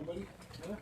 buddy? Yeah?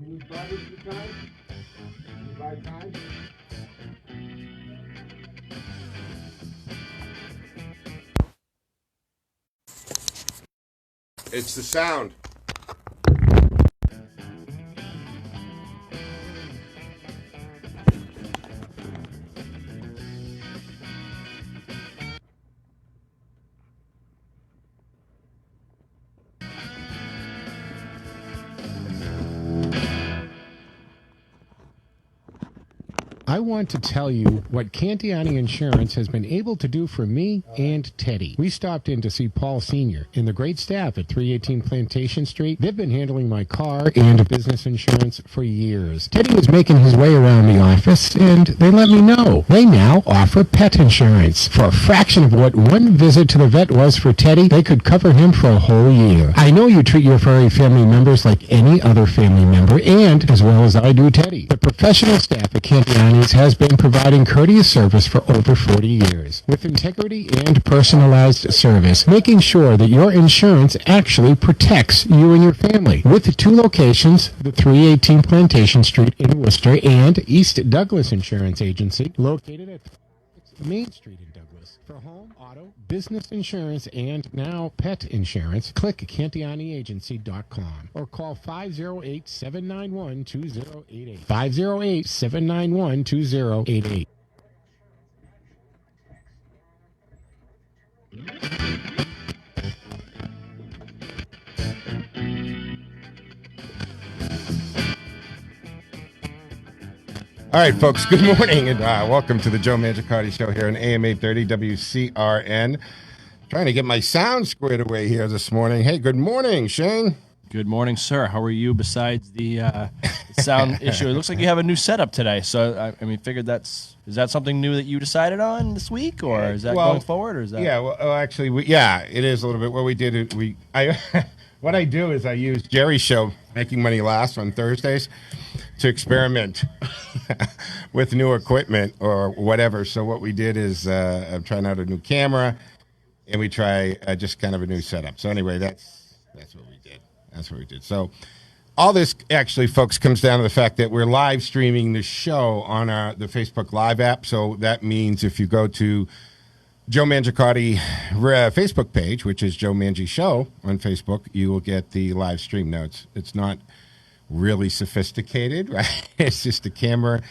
Can you buy this for time? Can you buy time? It's the sound. I want to tell you what Cantiani Insurance has been able to do for me and Teddy. We stopped in to see Paul Sr. and the great staff at 318 Plantation Street. They've been handling my car and business insurance for years. Teddy was making his way around the office, and they let me know. They now offer pet insurance. For a fraction of what one visit to the vet was for Teddy, they could cover him for a whole year. I know you treat your furry family members like any other family member, and as well as I do Teddy. The professional staff at Cantiani's has been providing courteous service for over 40 years, with integrity and personalized service, making sure that your insurance actually protects you and your family. With 2 locations, the 318 Plantation Street in Worcester and East Douglas Insurance Agency, located at Main Street in Douglas. For home, auto, business insurance, and now pet insurance, click CantianiAgency.com or call 508-791-2088. 508-791-2088. All right, folks, good morning, and welcome to the Joe Mangiacardi Show here on AM 830 WCRN. Trying to get my sound squared away here this morning. Hey, good morning, Shane. Good morning, sir. How are you besides the sound issue? It looks like you have a new setup today. So, I mean, figured is that something new that you decided on this week, or is that going forward, or is that? Yeah, well, actually, it is a little bit. What we did, what I do is I use Jerry's show, Making Money Last, on Thursdays to experiment with new equipment or whatever. So what we did is I'm trying out a new camera, and we try just kind of a new setup. So anyway, that's what we did. That's what we did. So all this actually, folks, comes down to the fact that we're live streaming the show on the Facebook Live app. So that means if you go to Joe Mangiacotti Facebook page, which is Joe Mangi Show on Facebook, you will get the live stream notes. It's not really sophisticated, right? It's just a camera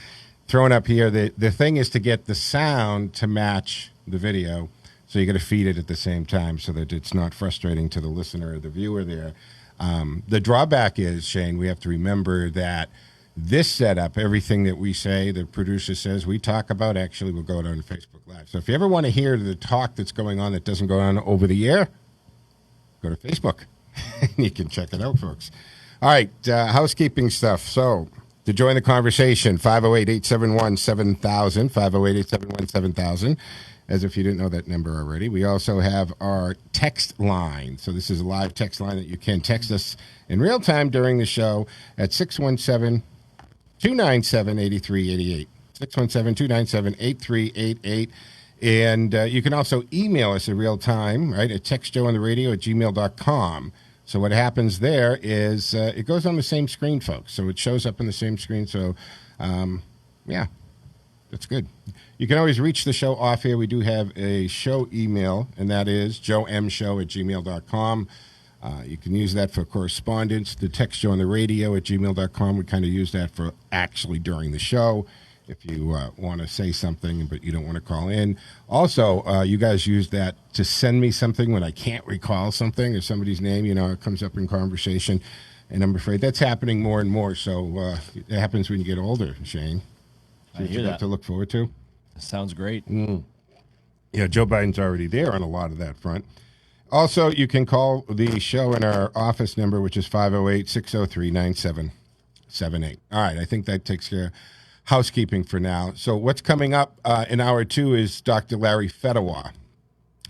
thrown up here. The thing is to get the sound to match the video. So you got to feed it at the same time so that it's not frustrating to the listener or the viewer there. The drawback is, Shane, we have to remember that this setup, everything that we say, the producer says, we talk about, actually will go out on Facebook Live. So if you ever want to hear the talk that's going on that doesn't go on over the air, go to Facebook. You can check it out, folks. All right, housekeeping stuff. So to join the conversation, 508-871-7000, 508-871-7000. As if you didn't know that number already. We also have our text line. So this is a live text line that you can text us in real time during the show at 617-297-8388. 617-297-8388. And you can also email us in real time, right, at textjoeintheradio@gmail.com. So what happens there is it goes on the same screen, folks. So it shows up on the same screen. So, yeah, that's good. You can always reach the show off here. We do have a show email, and that is joemshow@gmail.com. You can use that for correspondence. The text show on the radio at gmail.com. We kind of use that for actually during the show if you want to say something but you don't want to call in. Also, you guys use that to send me something when I can't recall something or somebody's name. You know, it comes up in conversation, and I'm afraid that's happening more and more. So it happens when you get older, Shane. I hear that. To look forward to. Sounds great. Yeah, Joe Biden's already there on a lot of that front. Also, you can call the show in our office number, which is 508-603-9778. All right, I think that takes care of housekeeping for now. So what's coming up in hour two is Dr. Larry Fedawa.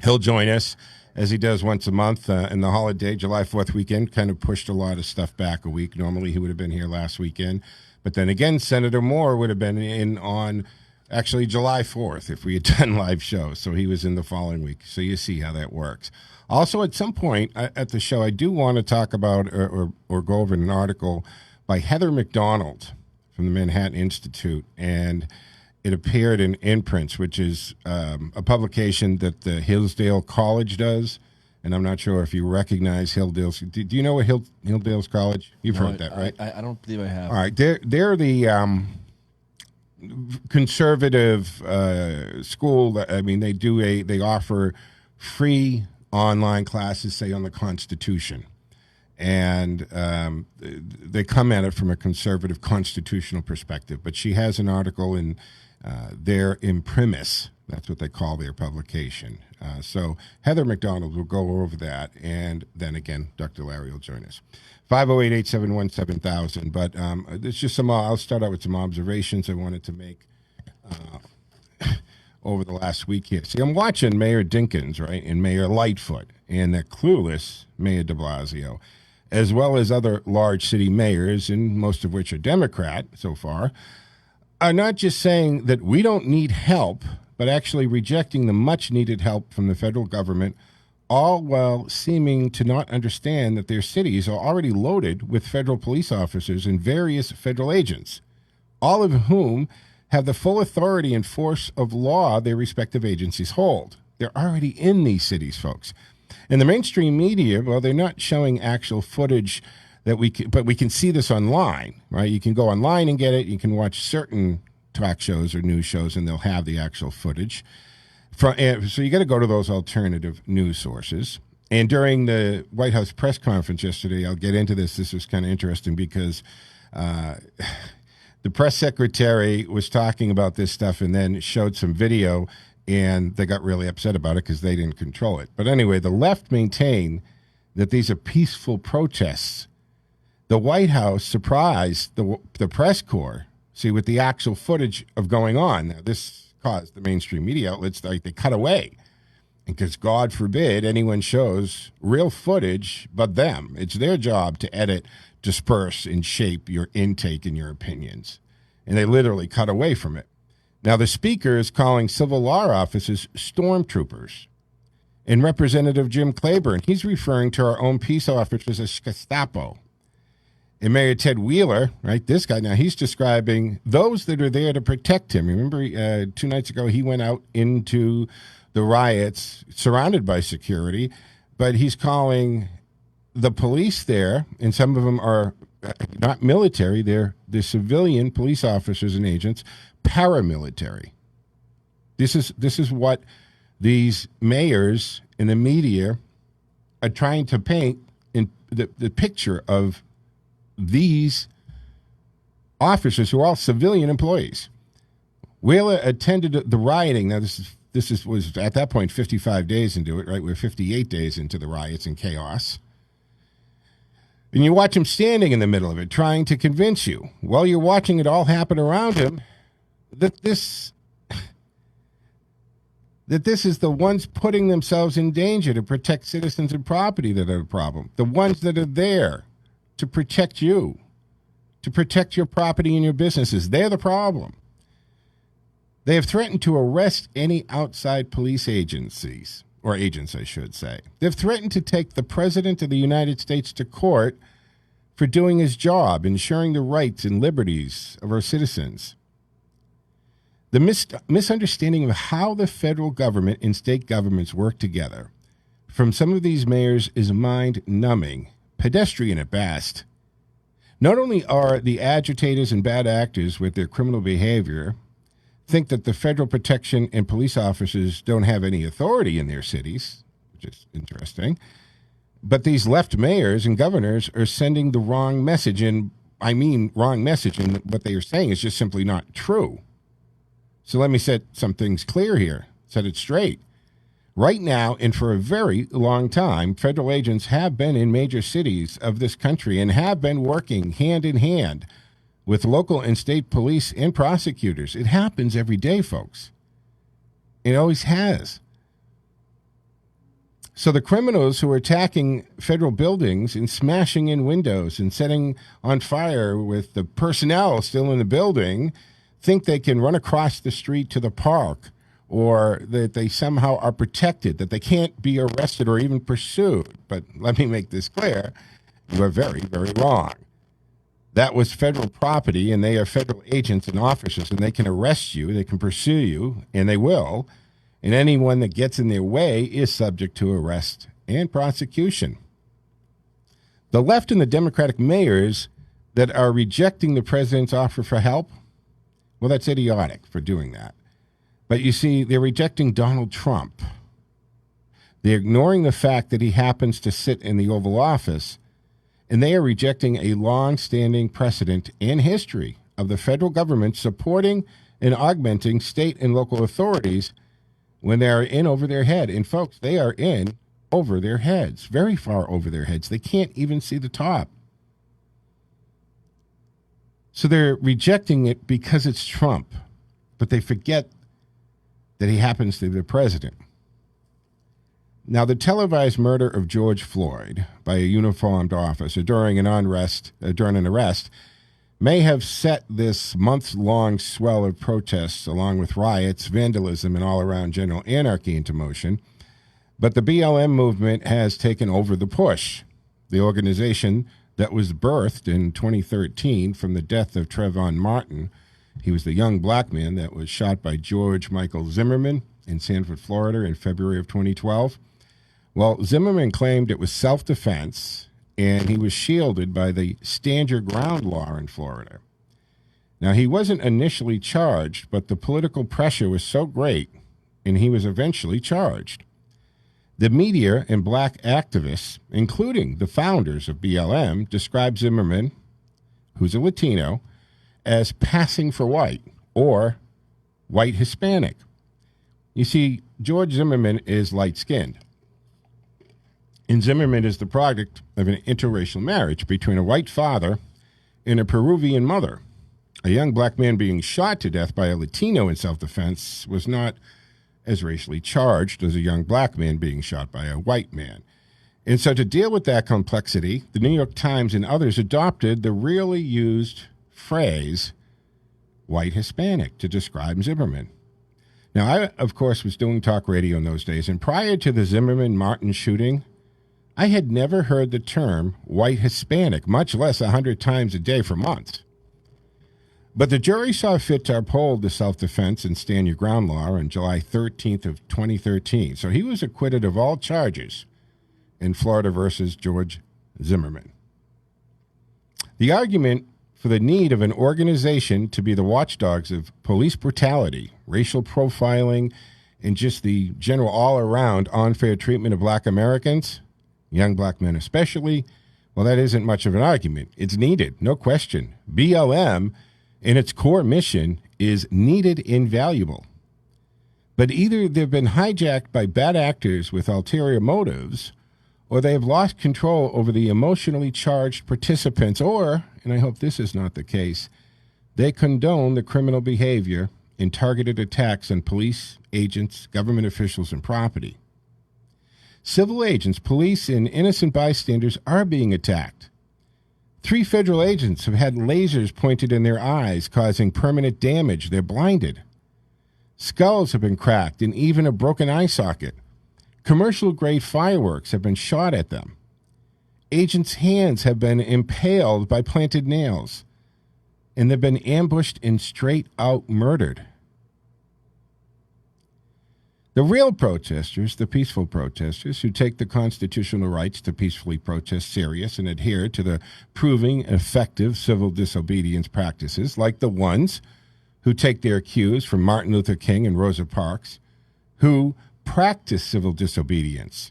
He'll join us, as he does once a month in the holiday, July 4th weekend. Kind of pushed a lot of stuff back a week. Normally, he would have been here last weekend. But then again, Senator Moore would have been in on actually July 4th if we had done live shows. So he was in the following week. So you see how that works. Also, at some point at the show, I do want to talk about or go over an article by Heather McDonald from the Manhattan Institute. And it appeared in Imprints, which is a publication that the Hillsdale College does. And I'm not sure if you recognize Hillsdale's. Do you know what Hillsdale's College? You've heard that, right? I don't believe I have. All right. They're the conservative school. I mean, they offer free online classes, say, on the Constitution. And they come at it from a conservative constitutional perspective. But she has an article in their Imprimis. That's what they call their publication. So Heather McDonald will go over that. And then again, Dr. Larry will join us. 508-871-7000. But it's just I'll start out with some observations I wanted to make over the last week here. See, I'm watching Mayor Dinkins, right, and Mayor Lightfoot, and the clueless Mayor de Blasio, as well as other large city mayors, and most of which are Democrat so far, are not just saying that we don't need help, but actually rejecting the much-needed help from the federal government, all while seeming to not understand that their cities are already loaded with federal police officers and various federal agents, all of whom have the full authority and force of law their respective agencies hold. They're already in these cities, folks. And the mainstream media, well, they're not showing actual footage but we can see this online, right? You can go online and get it. You can watch certain talk shows or news shows, and they'll have the actual footage. So you got to go to those alternative news sources. And during the White House press conference yesterday, I'll get into this. This was kind of interesting because the press secretary was talking about this stuff and then showed some video, and they got really upset about it because they didn't control it. But anyway, the left maintain that these are peaceful protests the White House surprised the press corps, see, with the actual footage of going on. Now, this caused the mainstream media outlets, like, they cut away. Because God forbid anyone shows real footage but them. It's their job to edit, disperse, and shape your intake and your opinions. And they literally cut away from it. Now, the speaker is calling civil law officers stormtroopers. And Representative Jim Claiborne, he's referring to our own peace officers as Gestapo. And Mayor Ted Wheeler, right, this guy, now he's describing those that are there to protect him. Remember 2 nights ago he went out into the riots surrounded by security, but he's calling the police there, and some of them are not military, they're civilian police officers and agents, paramilitary. This is what these mayors and the media are trying to paint in the picture of these officers who are all civilian employees. Wheeler attended the rioting. Now, this was at that point 55 days into it, right? We're 58 days into the riots and chaos. And you watch him standing in the middle of it, trying to convince you, while you're watching it all happen around him, that this is the ones putting themselves in danger to protect citizens and property that are the problem. The ones that are there to protect you, to protect your property and your businesses. They're the problem. They have threatened to arrest any outside police agencies, or agents, I should say. They've threatened to take the President of the United States to court for doing his job, ensuring the rights and liberties of our citizens. The misunderstanding of how the federal government and state governments work together from some of these mayors is mind-numbing, pedestrian at best. Not only are the agitators and bad actors with their criminal behavior think that the federal protection and police officers don't have any authority in their cities, which is interesting, but these left mayors and governors are sending the wrong message, and I mean wrong message, and what they are saying is just simply not true. So let me set some things clear here, set it straight. Right now, and for a very long time, federal agents have been in major cities of this country and have been working hand in hand with local and state police and prosecutors. It happens every day, folks. It always has. So the criminals who are attacking federal buildings and smashing in windows and setting on fire with the personnel still in the building think they can run across the street to the park, or that they somehow are protected, that they can't be arrested or even pursued. But let me make this clear. You are very, very wrong. That was federal property, and they are federal agents and officers, and they can arrest you, they can pursue you, and they will. And anyone that gets in their way is subject to arrest and prosecution. The left and the Democratic mayors that are rejecting the president's offer for help, well, that's idiotic for doing that. But you see, they're rejecting Donald Trump. They're ignoring the fact that he happens to sit in the Oval Office, and they are rejecting a long-standing precedent in history of the federal government supporting and augmenting state and local authorities when they are in over their head. And folks, they are in over their heads, very far over their heads. They can't even see the top. So they're rejecting it because it's Trump, but they forget that he happens to be the president. Now, the televised murder of George Floyd by a uniformed officer during an arrest may have set this months-long swell of protests, along with riots, vandalism, and all-around general anarchy into motion. But the BLM movement has taken over the push. The organization that was birthed in 2013 from the death of Trayvon Martin. He was the young black man that was shot by George Michael Zimmerman in Sanford, Florida in February of 2012. Well, Zimmerman claimed it was self-defense, and he was shielded by the stand your ground law in Florida. Now, he wasn't initially charged, but the political pressure was so great, and he was eventually charged. The media and black activists, including the founders of BLM, describe Zimmerman, who's a Latino, as passing for white or white Hispanic. You see, George Zimmerman is light-skinned. And Zimmerman is the product of an interracial marriage between a white father and a Peruvian mother. A young black man being shot to death by a Latino in self-defense was not as racially charged as a young black man being shot by a white man. And so to deal with that complexity, the New York Times and others adopted the rarely used phrase white Hispanic to describe Zimmerman. Now, I, of course, was doing talk radio in those days, and prior to the Zimmerman-Martin shooting, I had never heard the term white Hispanic, much less 100 times a day for months. But the jury saw fit to uphold the self-defense and stand your ground law on July 13th of 2013. So he was acquitted of all charges in Florida versus George Zimmerman. The argument for the need of an organization to be the watchdogs of police brutality, racial profiling, and just the general all-around unfair treatment of black Americans, young black men especially, well, that isn't much of an argument. It's needed, no question. BLM, in its core mission, is needed and valuable. But either they've been hijacked by bad actors with ulterior motives, or they have lost control over the emotionally charged participants, or, and I hope this is not the case, they condone the criminal behavior in targeted attacks on police, agents, government officials, and property. Civil agents, police, and innocent bystanders are being attacked. 3 federal agents have had lasers pointed in their eyes, causing permanent damage. They're blinded. Skulls have been cracked, and even a broken eye socket. Commercial-grade fireworks have been shot at them. Agents' hands have been impaled by planted nails, and they've been ambushed and straight-out murdered. The real protesters, the peaceful protesters who take the constitutional rights to peacefully protest serious and adhere to the proving effective civil disobedience practices, like the ones who take their cues from Martin Luther King and Rosa Parks, who practice civil disobedience.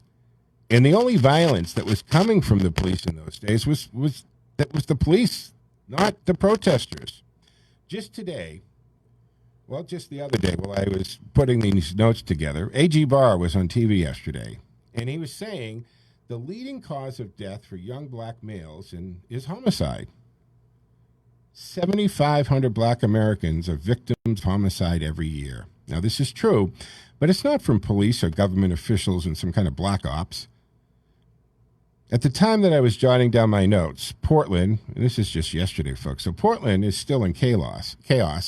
And the only violence that was coming from the police in those days was the police, not the protesters. Just today, well, just the other day while I was putting these notes together, A.G. Barr was on TV yesterday, and he was saying the leading cause of death for young black males is homicide. 7,500 black Americans are victims of homicide every year. Now, this is true, but it's not from police or government officials in some kind of black ops. At the time that I was jotting down my notes, Portland, and this is just yesterday, folks, so Portland is still in chaos,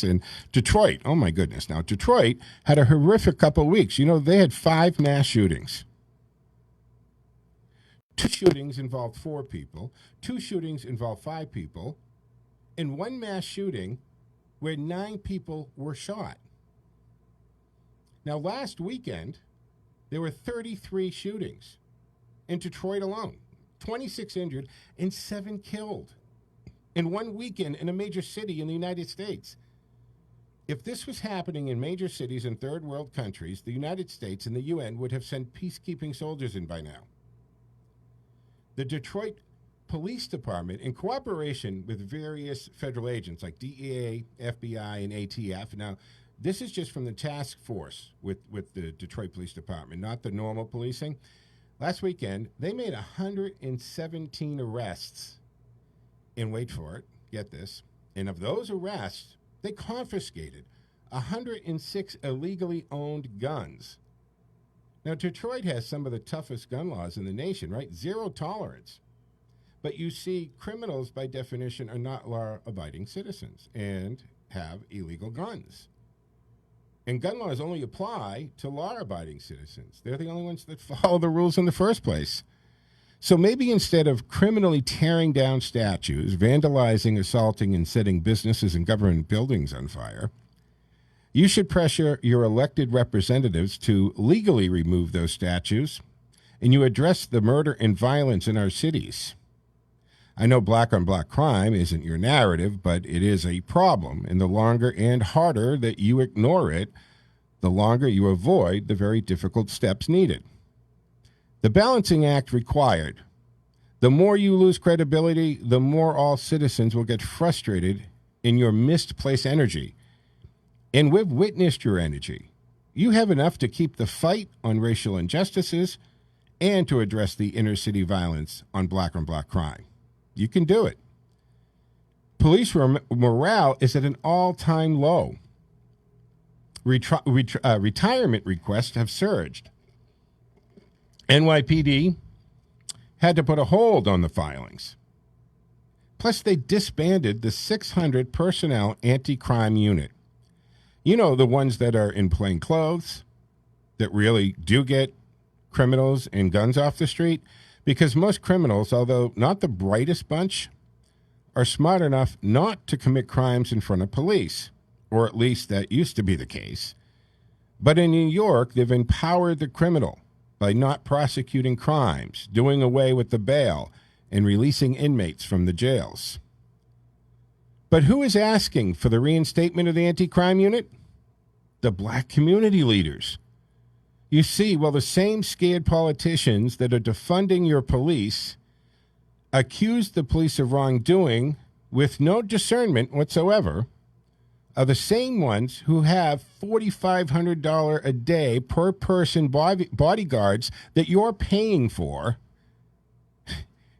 and Detroit, oh my goodness, now Detroit had a horrific couple of weeks. You know, they had 5 mass shootings. 2 shootings involved 4 people, 2 shootings involved 5 people, and 1 mass shooting where 9 people were shot. Now, last weekend, there were 33 shootings in Detroit alone, 26 injured and 7 killed in 1 weekend in a major city in the United States. If this was happening in major cities in third world countries, the United States and the UN would have sent peacekeeping soldiers in by now. The Detroit Police Department, in cooperation with various federal agents like DEA, FBI, and ATF. Now, this is just from the task force with the Detroit Police Department, not the normal policing. Last weekend, they made 117 arrests. And wait for it, get this. And of those arrests, they confiscated 106 illegally owned guns. Now, Detroit has some of the toughest gun laws in the nation, right? 0 tolerance. But you see, criminals, by definition, are not law-abiding citizens and have illegal guns. And gun laws only apply to law-abiding citizens. They're the only ones that follow the rules in the first place. So maybe instead of criminally tearing down statues, vandalizing, assaulting, and setting businesses and government buildings on fire, you should pressure your elected representatives to legally remove those statues, and you address the murder and violence in our cities. I know black-on-black crime isn't your narrative, but it is a problem, and the longer and harder that you ignore it, the longer you avoid the very difficult steps needed. The balancing act required. The more you lose credibility, the more all citizens will get frustrated in your misplaced energy. And we've witnessed your energy. You have enough to keep the fight on racial injustices and to address the inner city violence on black crime. You can do it. Police morale is at an all-time low. Retirement requests have surged. NYPD had to put a hold on the filings. Plus, they disbanded the 600 personnel anti-crime unit. You know, the ones that are in plain clothes, that really do get criminals and guns off the street. Because most criminals, although not the brightest bunch, are smart enough not to commit crimes in front of police. Or at least that used to be the case. But in New York, they've empowered the criminal by not prosecuting crimes, doing away with the bail, and releasing inmates from the jails. But who is asking for the reinstatement of the anti-crime unit? The black community leaders. You see, well, the same scared politicians that are defunding your police accuse the police of wrongdoing with no discernment whatsoever are the same ones who have $4,500 a day per person bodyguards that you're paying for.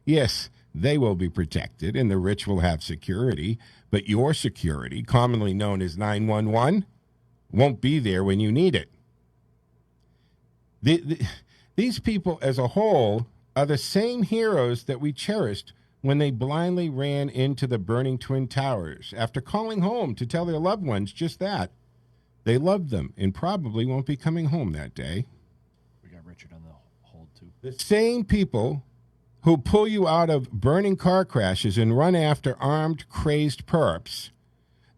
Yes, they will be protected and the rich will have security, but your security, commonly known as 911, won't be there when you need it. These people as a whole are the same heroes that we cherished when they blindly ran into the burning Twin Towers after calling home to tell their loved ones just that. They loved them and probably won't be coming home that day. We got Richard on the hold, too. The same people who pull you out of burning car crashes and run after armed, crazed perps,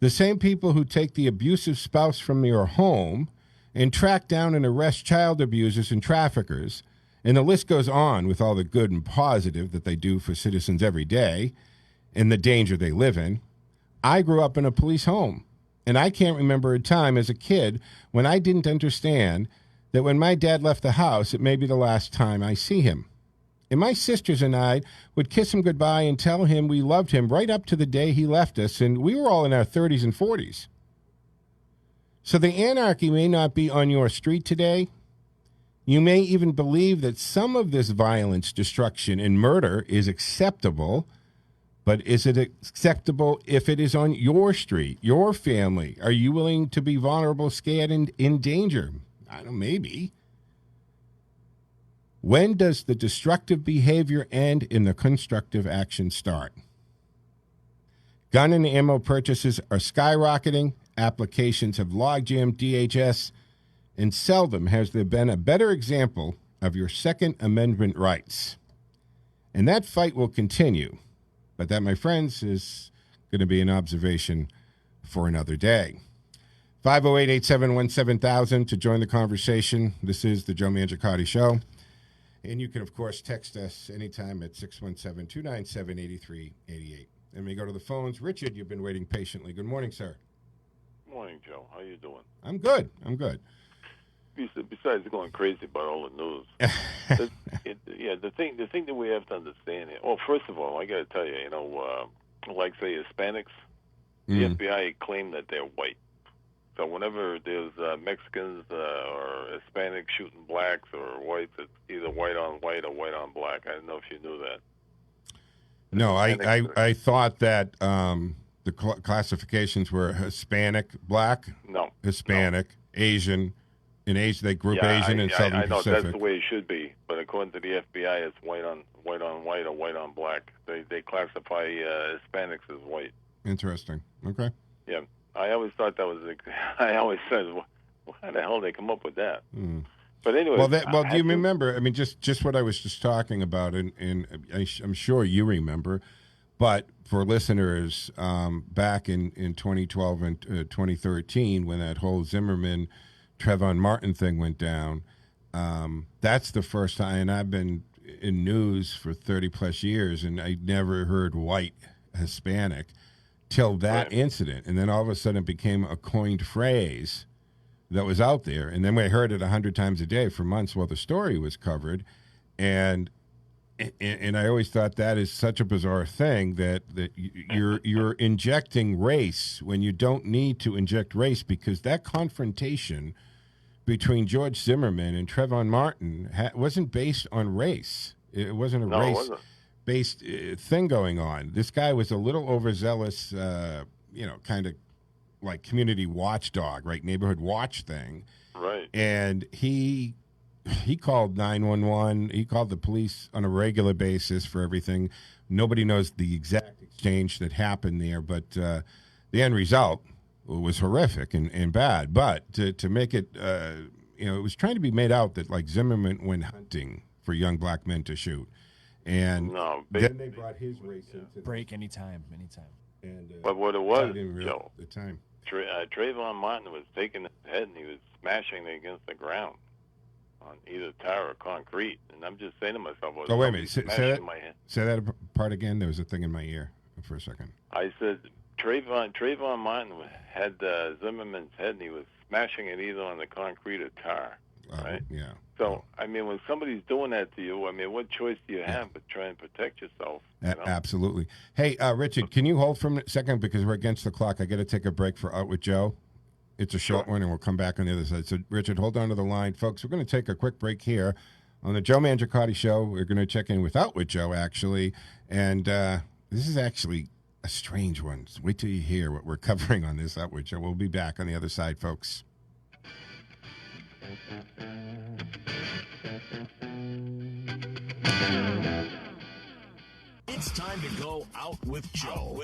the same people who take the abusive spouse from your home and track down and arrest child abusers and traffickers, and the list goes on with all the good and positive that they do for citizens every day and the danger they live in. I grew up in a police home, and I can't remember a time as a kid when I didn't understand that when my dad left the house, it may be the last time I see him. And my sisters and I would kiss him goodbye and tell him we loved him right up to the day he left us, and we were all in our 30s and 40s. So the anarchy may not be on your street today. You may even believe that some of this violence, destruction, and murder is acceptable, but is it acceptable if it is on your street, your family? Are you willing to be vulnerable, scared, and in danger? I don't know, maybe. When does the destructive behavior end and the constructive action start? Gun and ammo purchases are skyrocketing. Applications have logjammed DHS, and seldom has there been a better example of your Second Amendment rights. And that fight will continue. But that, my friends, is going to be an observation for another day. 508-871-7000 to join the conversation. This is the Joe Mangiacotti Show. And you can, of course, text us anytime at 617-297-8388. And we go to the phones. Richard, you've been waiting patiently. Good morning, sir. Morning, Joe. How you doing? I'm good. I'm good. Besides going crazy about all the news, the thing that we have to understand here. Well, first of all, I got to tell you, like say Hispanics, the FBI claim that they're white. So whenever there's Mexicans or Hispanics shooting blacks or whites, it's either white on white or white on black. I don't know if you knew that. No, I thought that the classifications were Hispanic, black, Hispanic, no. Asian. In Asia, they group Asian and Southern I know Pacific. That's the way it should be, but according to the FBI, it's white on white or white on black. They classify Hispanics as white. Interesting. Okay. Yeah, I always thought that was. I always said, "How the hell did they come up with that?" Mm. But anyway, do you remember? I mean, just what I was just talking about, and I'm sure you remember. But for listeners, back in 2012 and 2013, when that whole Zimmerman Trayvon Martin thing went down, that's the first time, and I've been in news for 30 plus years, and I never heard white Hispanic till that incident. And then all of a sudden it became a coined phrase that was out there. And then we heard it 100 times a day for months while the story was covered. And I always thought that is such a bizarre thing that you're injecting race when you don't need to inject race, because that confrontation between George Zimmerman and Trayvon Martin wasn't based on race. It wasn't a race-based thing going on. This guy was a little overzealous, kind of like community watchdog, right? Neighborhood watch thing. Right. And he called 911. He called the police on a regular basis for everything. Nobody knows the exact exchange that happened there, but the end result was horrific and bad. But to make it, it was trying to be made out that like Zimmerman went hunting for young black men to shoot. And then they brought his race into break anytime. And, but what it was, Joe, the time. Trayvon Martin was taking his head and he was smashing it against the ground on either tar or concrete. And I'm just saying to myself, wait a minute. Say that part again. There was a thing in my ear for a second. I said Trayvon Martin had Zimmerman's head and he was smashing it either on the concrete or tar. Right? Yeah. So, I mean, when somebody's doing that to you, I mean, what choice do you have but try and protect yourself? Absolutely. Hey, Richard, can you hold for a second because we're against the clock? I got to take a break for Out with Joe. It's a short one, and we'll come back on the other side. So, Richard, hold on to the line. Folks, we're going to take a quick break here on the Joe Mangiacotti Show. We're going to check in with Out with Joe, actually. And this is actually a strange one. So wait till you hear what we're covering on this Out with Joe. We'll be back on the other side, folks. It's time to go out with Joe.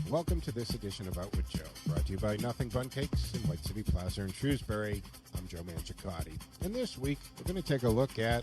Welcome to this edition of Out with Joe, brought to you by Nothing Bun Cakes in White City Plaza in Shrewsbury. I'm Joe Mangiacotti. And this week, we're going to take a look at,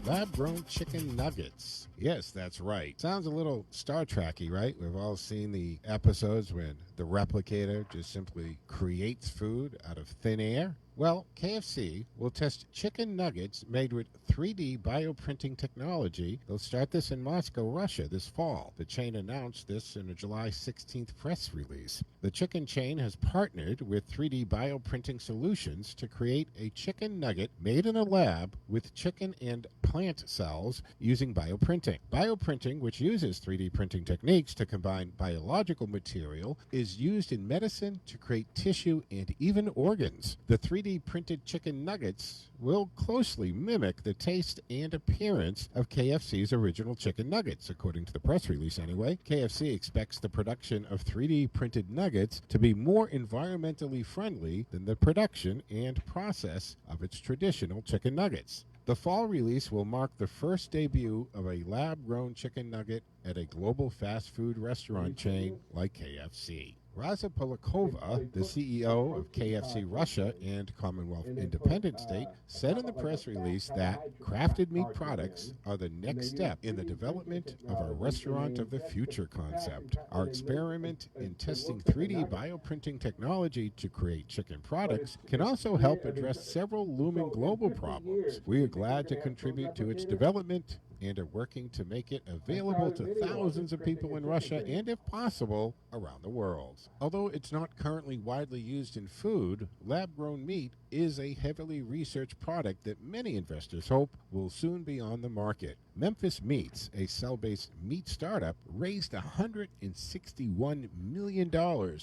lab-grown chicken nuggets. Yes, that's right. Sounds a little Star Trek-y, right? We've all seen the episodes when the replicator just simply creates food out of thin air. Well, KFC will test chicken nuggets made with 3D bioprinting technology. They'll start this in Moscow, Russia this fall. The chain announced this in a July 16th press release. The chicken chain has partnered with 3D bioprinting solutions to create a chicken nugget made in a lab with chicken and plant cells using bioprinting. Bioprinting, which uses 3D printing techniques to combine biological material, is used in medicine to create tissue and even organs. The 3D printed chicken nuggets will closely mimic the taste and appearance of KFC's original chicken nuggets, according to the press release anyway. KFC expects the production of 3D printed nuggets to be more environmentally friendly than the production and process of its traditional chicken nuggets. The fall release will mark the first debut of a lab-grown chicken nugget at a global fast food restaurant chain like KFC. Raza Polakova, the CEO of KFC Russia and Commonwealth Independent State, said in the press release that crafted meat products are the next step in the development of our restaurant of the future concept. Our experiment in testing 3D bioprinting technology to create chicken products can also help address several looming global problems. We are glad to contribute to its development and are working to make it available to thousands of people in Russia and, if possible, around the world. Although it's not currently widely used in food, lab-grown meat is a heavily researched product that many investors hope will soon be on the market. Memphis Meats, a cell-based meat startup, raised $161 million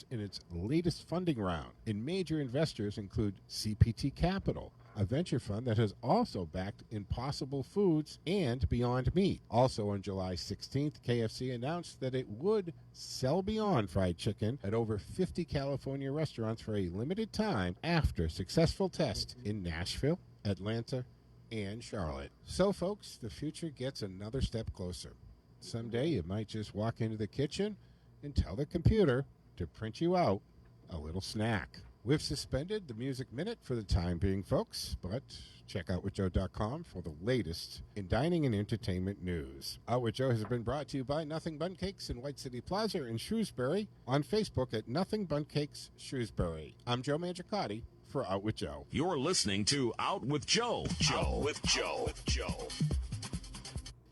in its latest funding round, and major investors include CPT Capital, a venture fund that has also backed Impossible Foods and Beyond Meat. Also on July 16th, KFC announced that it would sell Beyond Fried Chicken at over 50 California restaurants for a limited time after successful tests in Nashville, Atlanta, and Charlotte. So, folks, the future gets another step closer. Someday you might just walk into the kitchen and tell the computer to print you out a little snack. We've suspended the Music Minute for the time being, folks, but check out outwithjoe.com for the latest in dining and entertainment news. Out with Joe has been brought to you by Nothing Bun Cakes in White City Plaza in Shrewsbury, on Facebook at Nothing Bun Cakes Shrewsbury. I'm Joe Mangiacotti for Out with Joe. You're listening to Out with Joe.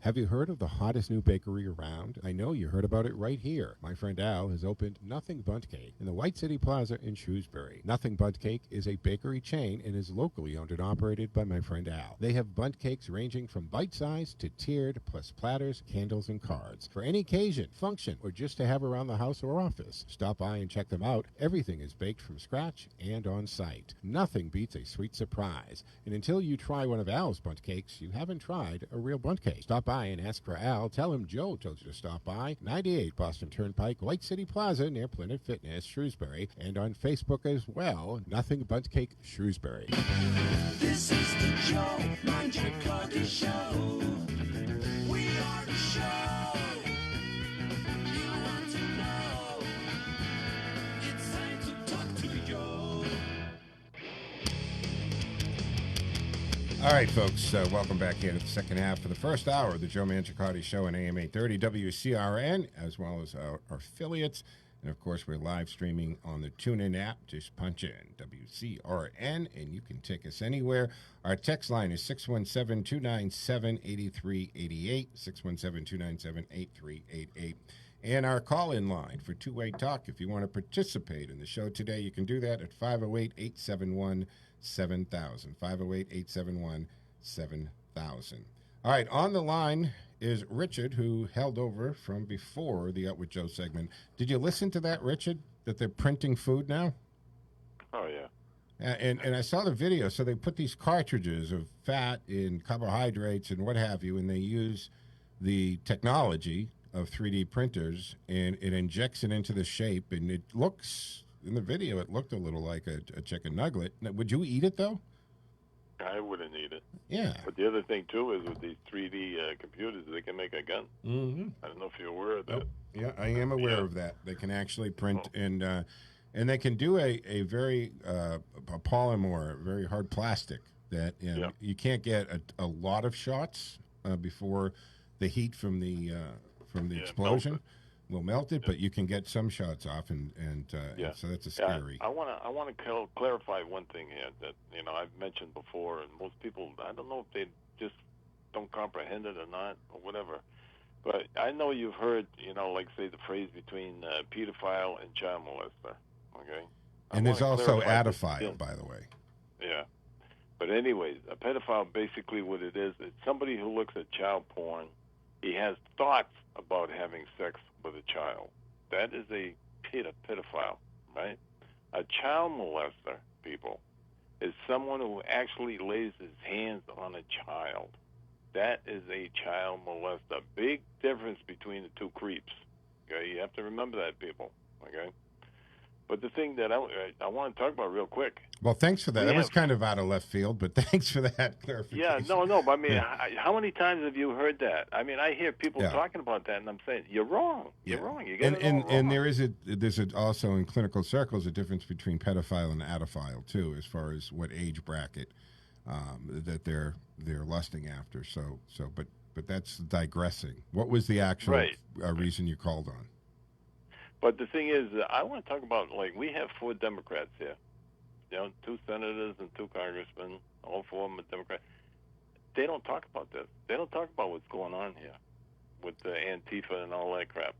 Have you heard of the hottest new bakery around? I know you heard about it right here. My friend Al has opened Nothing Bundt Cake in the White City Plaza in Shrewsbury. Nothing Bundt Cake is a bakery chain and is locally owned and operated by my friend Al. They have bundt cakes ranging from bite-sized to tiered, plus platters, candles, and cards. For any occasion, function, or just to have around the house or office, stop by and check them out. Everything is baked from scratch and on site. Nothing beats a sweet surprise. And until you try one of Al's bundt cakes, you haven't tried a real bundt cake. Stop by and ask for Al. Tell him Joe told you to stop by. 98 Boston Turnpike, White City Plaza near Planet Fitness, Shrewsbury, and on Facebook as well. Nothing Bundt Cake, Shrewsbury. This is the Joe Mangiacotti Show. We are the show. You want to know. It's time to talk to Joe. All right, folks, welcome back here to the second half of the first hour of the Joe Mangiacotti Show on AM 830 WCRN, as well as our affiliates. And, of course, we're live streaming on the TuneIn app. Just punch in WCRN, and you can take us anywhere. Our text line is 617-297-8388, 617-297-8388. And our call-in line for two-way talk, if you want to participate in the show today, you can do that at 508-871-7000, 508-871-7000. All right, on the line is Richard, who held over from before the Out with Joe segment. Did you listen to that, Richard, that they're printing food now? Oh, yeah. And I saw the video. So they put these cartridges of fat and carbohydrates and what have you, and they use the technology of 3D printers, and it injects it into the shape, and it looks, in the video, it looked a little like a chicken nugget. Now, would you eat it, though? I wouldn't eat it. Yeah. But the other thing, too, is with these 3D computers, they can make a gun. Mm-hmm. I don't know if you're aware of that. Oh, yeah, I am aware of that. They can actually print, and they can do a very a polymer, very hard plastic that you can't get a lot of shots before the heat from the explosion will melt it, but you can get some shots off, and so that's a scary. I want to clarify one thing here that I've mentioned before, and most people, I don't know if they just don't comprehend it or not or whatever, but I know you've heard like say the phrase between pedophile and child molester. Okay, and there's also adophile, by the way. Yeah, but anyways, a pedophile basically what it is, it's somebody who looks at child porn. He has thoughts about having sex with a child. That is a pedophile, right? A child molester, people, is someone who actually lays his hands on a child. That is a child molester. Big difference between the two creeps. Okay, you have to remember that, people. Okay. But the thing that I want to talk about real quick. Well, thanks for that. That was kind of out of left field, but thanks for that clarification. Yeah, no, but I mean, how many times have you heard that? I mean, I hear people talking about that, and I'm saying, you're wrong. You're wrong. You get it all wrong. And there's also in clinical circles a difference between pedophile and adophile, too, as far as what age bracket that they're lusting after. But that's digressing. What was the actual reason you called on? But the thing is, I want to talk about, we have 4 Democrats here. 2 senators and 2 congressmen, all 4 of them are Democrats. They don't talk about this. They don't talk about what's going on here with the Antifa and all that crap.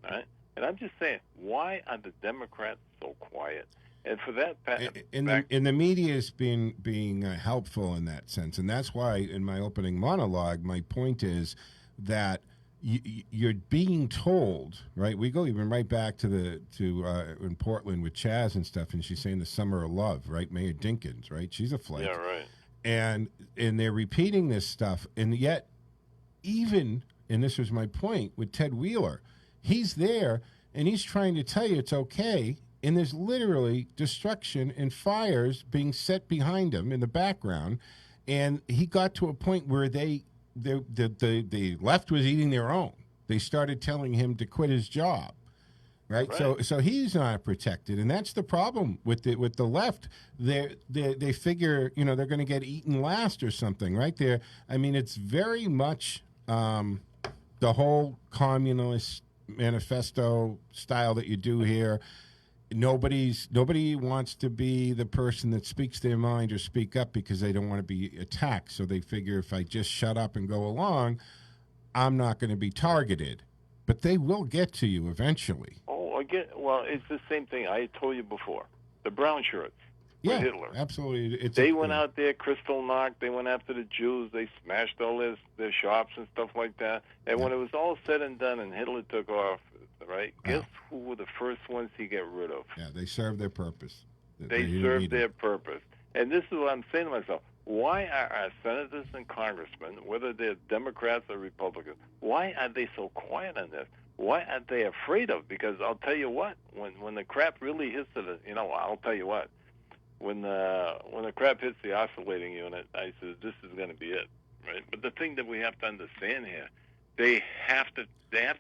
Right? And I'm just saying, why are the Democrats so quiet? And for that, the media is being helpful in that sense. And that's why, in my opening monologue, my point is that you're being told, right? We go even right back to in Portland with Chaz and stuff, and she's saying the summer of love, right? Mayor Dinkins, right? She's a flake. Yeah, right. And they're repeating this stuff, and yet and this was my point with Ted Wheeler, he's there and he's trying to tell you it's okay, and there's literally destruction and fires being set behind him in the background, and he got to a point where the left was eating their own. They started telling him to quit his job, right? So he's not protected, and that's the problem with the left. They figure they're going to get eaten last or something, right there. I mean, it's very much the whole communist manifesto style that you do here. Nobody wants to be the person that speaks their mind or speak up because they don't want to be attacked. So they figure if I just shut up and go along, I'm not going to be targeted. But they will get to you eventually. Oh, again, well, it's the same thing I told you before. The brown shirts with Yeah, Hitler. absolutely. They went out there, Kristallnacht. They went after the Jews. They smashed all their shops and stuff like that. And when it was all said and done and Hitler took off, right, guess who were the first ones he got rid of? Yeah, they served their purpose. They served their purpose. And this is what I'm saying to myself. Why are our senators and congressmen, whether they're Democrats or Republicans, why are they so quiet on this? What are they afraid of? Because I'll tell you what, when the crap really hits I'll tell you what, when the crap hits the oscillating unit, I said, this is going to be it, right? But the thing that we have to understand here, they have to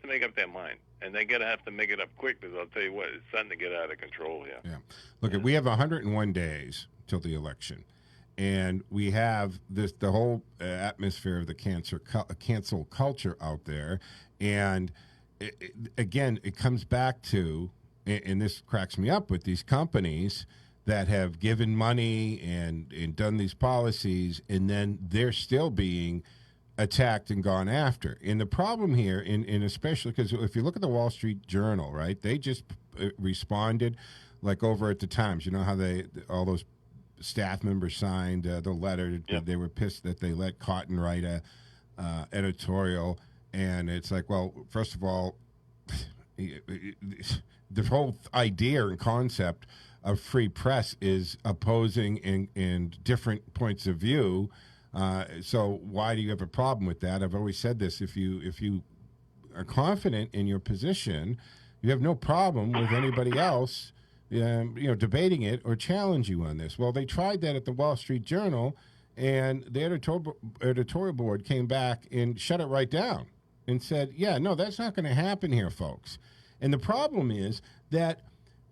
make up their mind, and they have to make it up quick, because I'll tell you what, it's starting to get out of control here. Yeah. Look, we have 101 days till the election, and we have the whole atmosphere of the cancel culture out there, and again, it comes back to, and this cracks me up with these companies that have given money and done these policies, and then they're still being attacked and gone after. And the problem here, in especially because if you look at the Wall Street Journal, right, they just responded, like over at the Times. You know how all those staff members signed the letter. Yep. They were pissed that they let Cotton write a editorial. And it's like, well, first of all, the whole idea and concept of free press is opposing and different points of view. So why do you have a problem with that? I've always said this: if you are confident in your position, you have no problem with anybody else, debating it or challenge you on this. Well, they tried that at the Wall Street Journal, and the editorial board came back and shut it right down and said, yeah, no, that's not going to happen here, folks. And the problem is that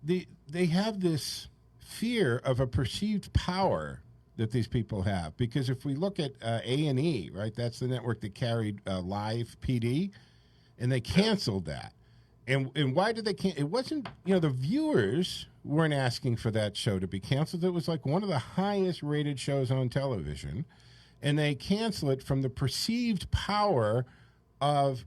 they have this fear of a perceived power that these people have. Because if we look at A&E, right, that's the network that carried Live PD, and they canceled that. And why did they cancel? It wasn't, the viewers weren't asking for that show to be canceled. It was like one of the highest rated shows on television. And they cancel it from the perceived power of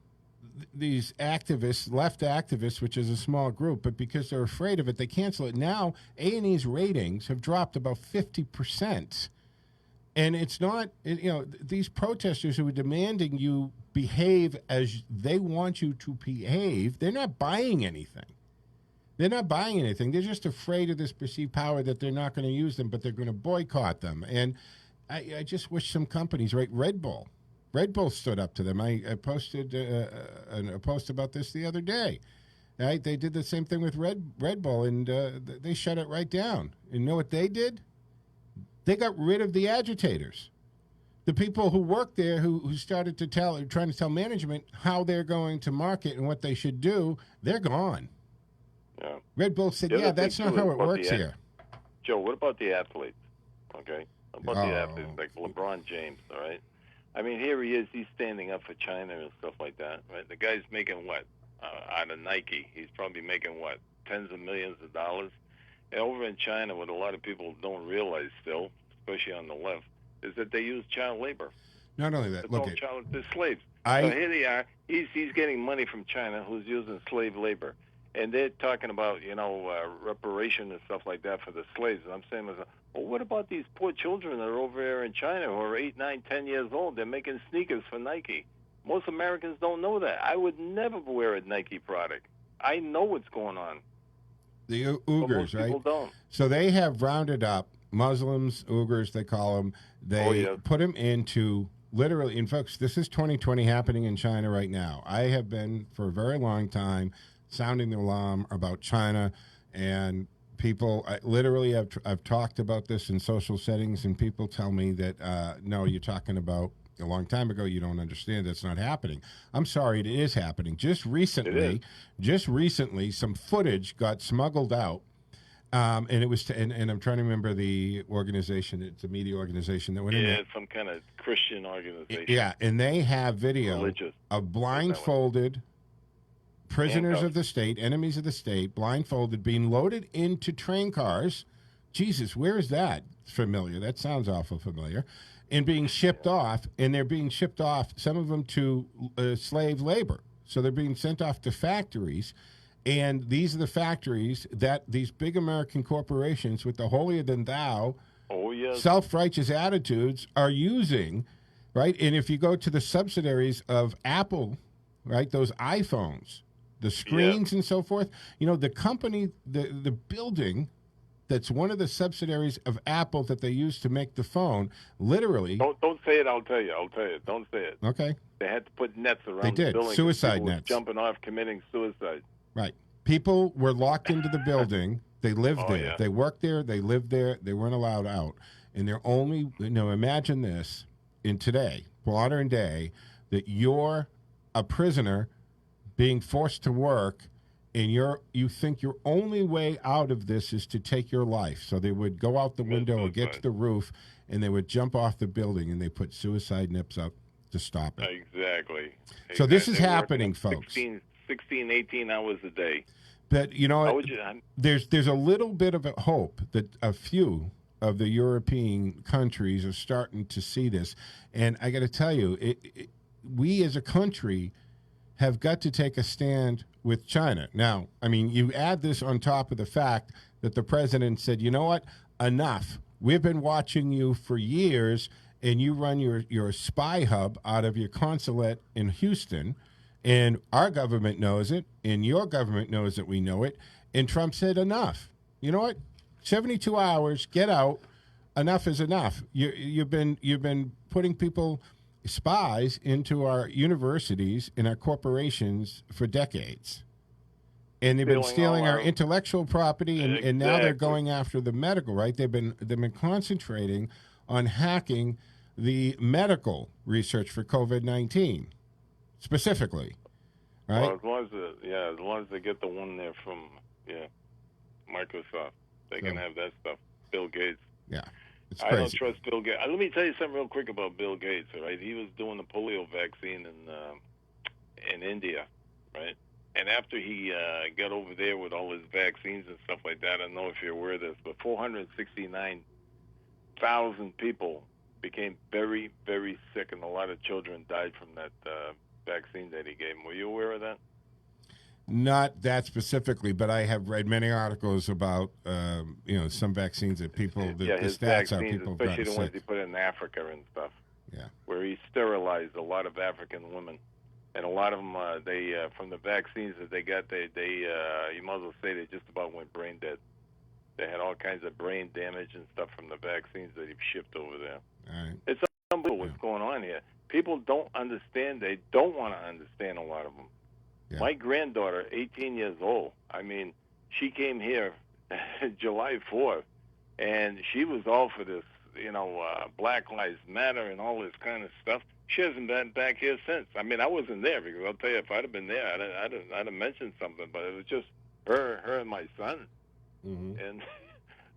these activists, left activists, which is a small group, but because they're afraid of it, they cancel it. Now, A&E's ratings have dropped about 50%. And it's not, these protesters who are demanding you behave as they want you to behave, they're not buying anything. They're not buying anything. They're just afraid of this perceived power that they're not going to use them, but they're going to boycott them. And I just wish some companies, right, Red Bull stood up to them. I posted a post about this the other day. Right? They did the same thing with Red Bull, and they shut it right down. And you know what they did? They got rid of the agitators. The people who worked there who started trying to tell management how they're going to market and what they should do, they're gone. Yeah. Red Bull said, yeah, that's not how it works here. Joe, what about the athletes? Okay? What about the athletes like LeBron James, all right? I mean, here he is. He's standing up for China and stuff like that, right? The guy's making what? Out of Nike. He's probably making what? Tens of millions of dollars. And over in China, what a lot of people don't realize still, especially on the left, is that they use child labor. Not only that, look, they're slaves. So here they are. He's getting money from China, who's using slave labor. And they're talking about, reparation and stuff like that for the slaves. And I'm saying to myself, well, what about these poor children that are over there in China who are 8, 9, 10 years old? They're making sneakers for Nike. Most Americans don't know that. I would never wear a Nike product. I know what's going on. The Uyghurs, right? People don't. So they have rounded up Muslims, Uyghurs, they call them. They put them into literally, and folks, this is 2020 happening in China right now. I have been for a very long time sounding the alarm about China, and people literally I've talked about this in social settings, and people tell me that no, you're talking about a long time ago. You don't understand. That's not happening. I'm sorry, it is happening. Just recently, some footage got smuggled out, and it was. And I'm trying to remember the organization. It's a media organization that went in there. Yeah, some kind of Christian organization. Yeah, and they have video Religious. of blindfolded prisoners of the state, enemies of the state, blindfolded, being loaded into train cars Jesus, where is that familiar? That sounds awful familiar. And being shipped off, and they're being shipped off, some of them to slave labor. So they're being sent off to factories. And these are the factories that these big American corporations with the holier than thou, self-righteous attitudes are using, right? And if you go to the subsidiaries of Apple, right, those iPhones, the screens and so forth, the company, the building that's one of the subsidiaries of Apple that they use to make the phone, literally. Don't say it. I'll tell you. Don't say it. Okay. They had to put nets around They did. the building. Suicide people nets. Jumping off, committing suicide. Right. People were locked into the building. They lived there. Yeah. They worked there. They lived there. They weren't allowed out. And they're only, imagine this in today, modern day, that you're a prisoner being forced to work, and you think your only way out of this is to take your life. So they would go out the window or get to the roof, and they would jump off the building, and they put suicide nips up to stop it. Exactly. So this is They're happening, working folks. 16, 18 hours a day. But, there's a little bit of a hope that a few of the European countries are starting to see this. And I got to tell you, we as a country have got to take a stand with China. Now, I mean, you add this on top of the fact that the president said, you know what, enough. We've been watching you for years, and you run your spy hub out of your consulate in Houston, and our government knows it, and your government knows that we know it, and Trump said enough. You know what? 72 hours, get out. Enough is enough. You've been putting people, spies, into our universities and our corporations for decades. And they've been stealing our intellectual property, and now they're going after the medical, right? They've been concentrating on hacking the medical research for COVID-19 specifically, right? Well, as long as they get the one there from Microsoft, they can have that stuff. Bill Gates. Yeah, it's I crazy. don't trust Bill Gates. Let me tell you something real quick about Bill Gates. All right, he was doing the polio vaccine in India, right? And after he got over there with all his vaccines and stuff like that, I don't know if you're aware of this, but 469,000 people became very, very sick, and a lot of children died from that vaccine that he gave them. Were you aware of that? Not that specifically, but I have read many articles about some vaccines that people. His the stats are vaccines, people especially got the ones sick. he put in Africa and stuff. Yeah. Where he sterilized a lot of African women, and a lot of them, they from the vaccines that they got, they you might as well say they just about went brain dead. They had all kinds of brain damage and stuff from the vaccines that he shipped over there. All right. It's unbelievable what's going on here. People don't understand. They don't want to understand, a lot of them. Yeah. My granddaughter, 18 years old, I mean, she came here July 4th, and she was all for this, Black Lives Matter and all this kind of stuff. She hasn't been back here since. I mean, I wasn't there, because I'll tell you, if I'd have been there, I'd have mentioned something, but it was just her and my son. Mm-hmm. And,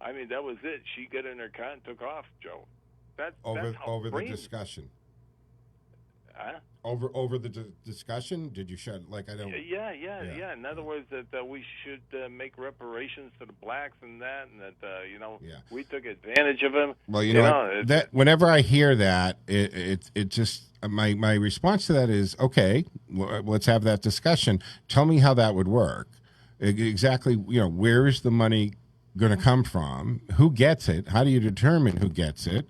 I mean, that was it. She got in her car and took off, Joe. That's Over how the brain- discussion. Huh? Over the discussion, did you shed I don't? Yeah. In other words, that we should make reparations to the blacks and that we took advantage of them. Well, you know that whenever I hear that, it just my response to that is, okay, let's have that discussion. Tell me how that would work. Exactly, where is the money going to come from? Who gets it? How do you determine who gets it?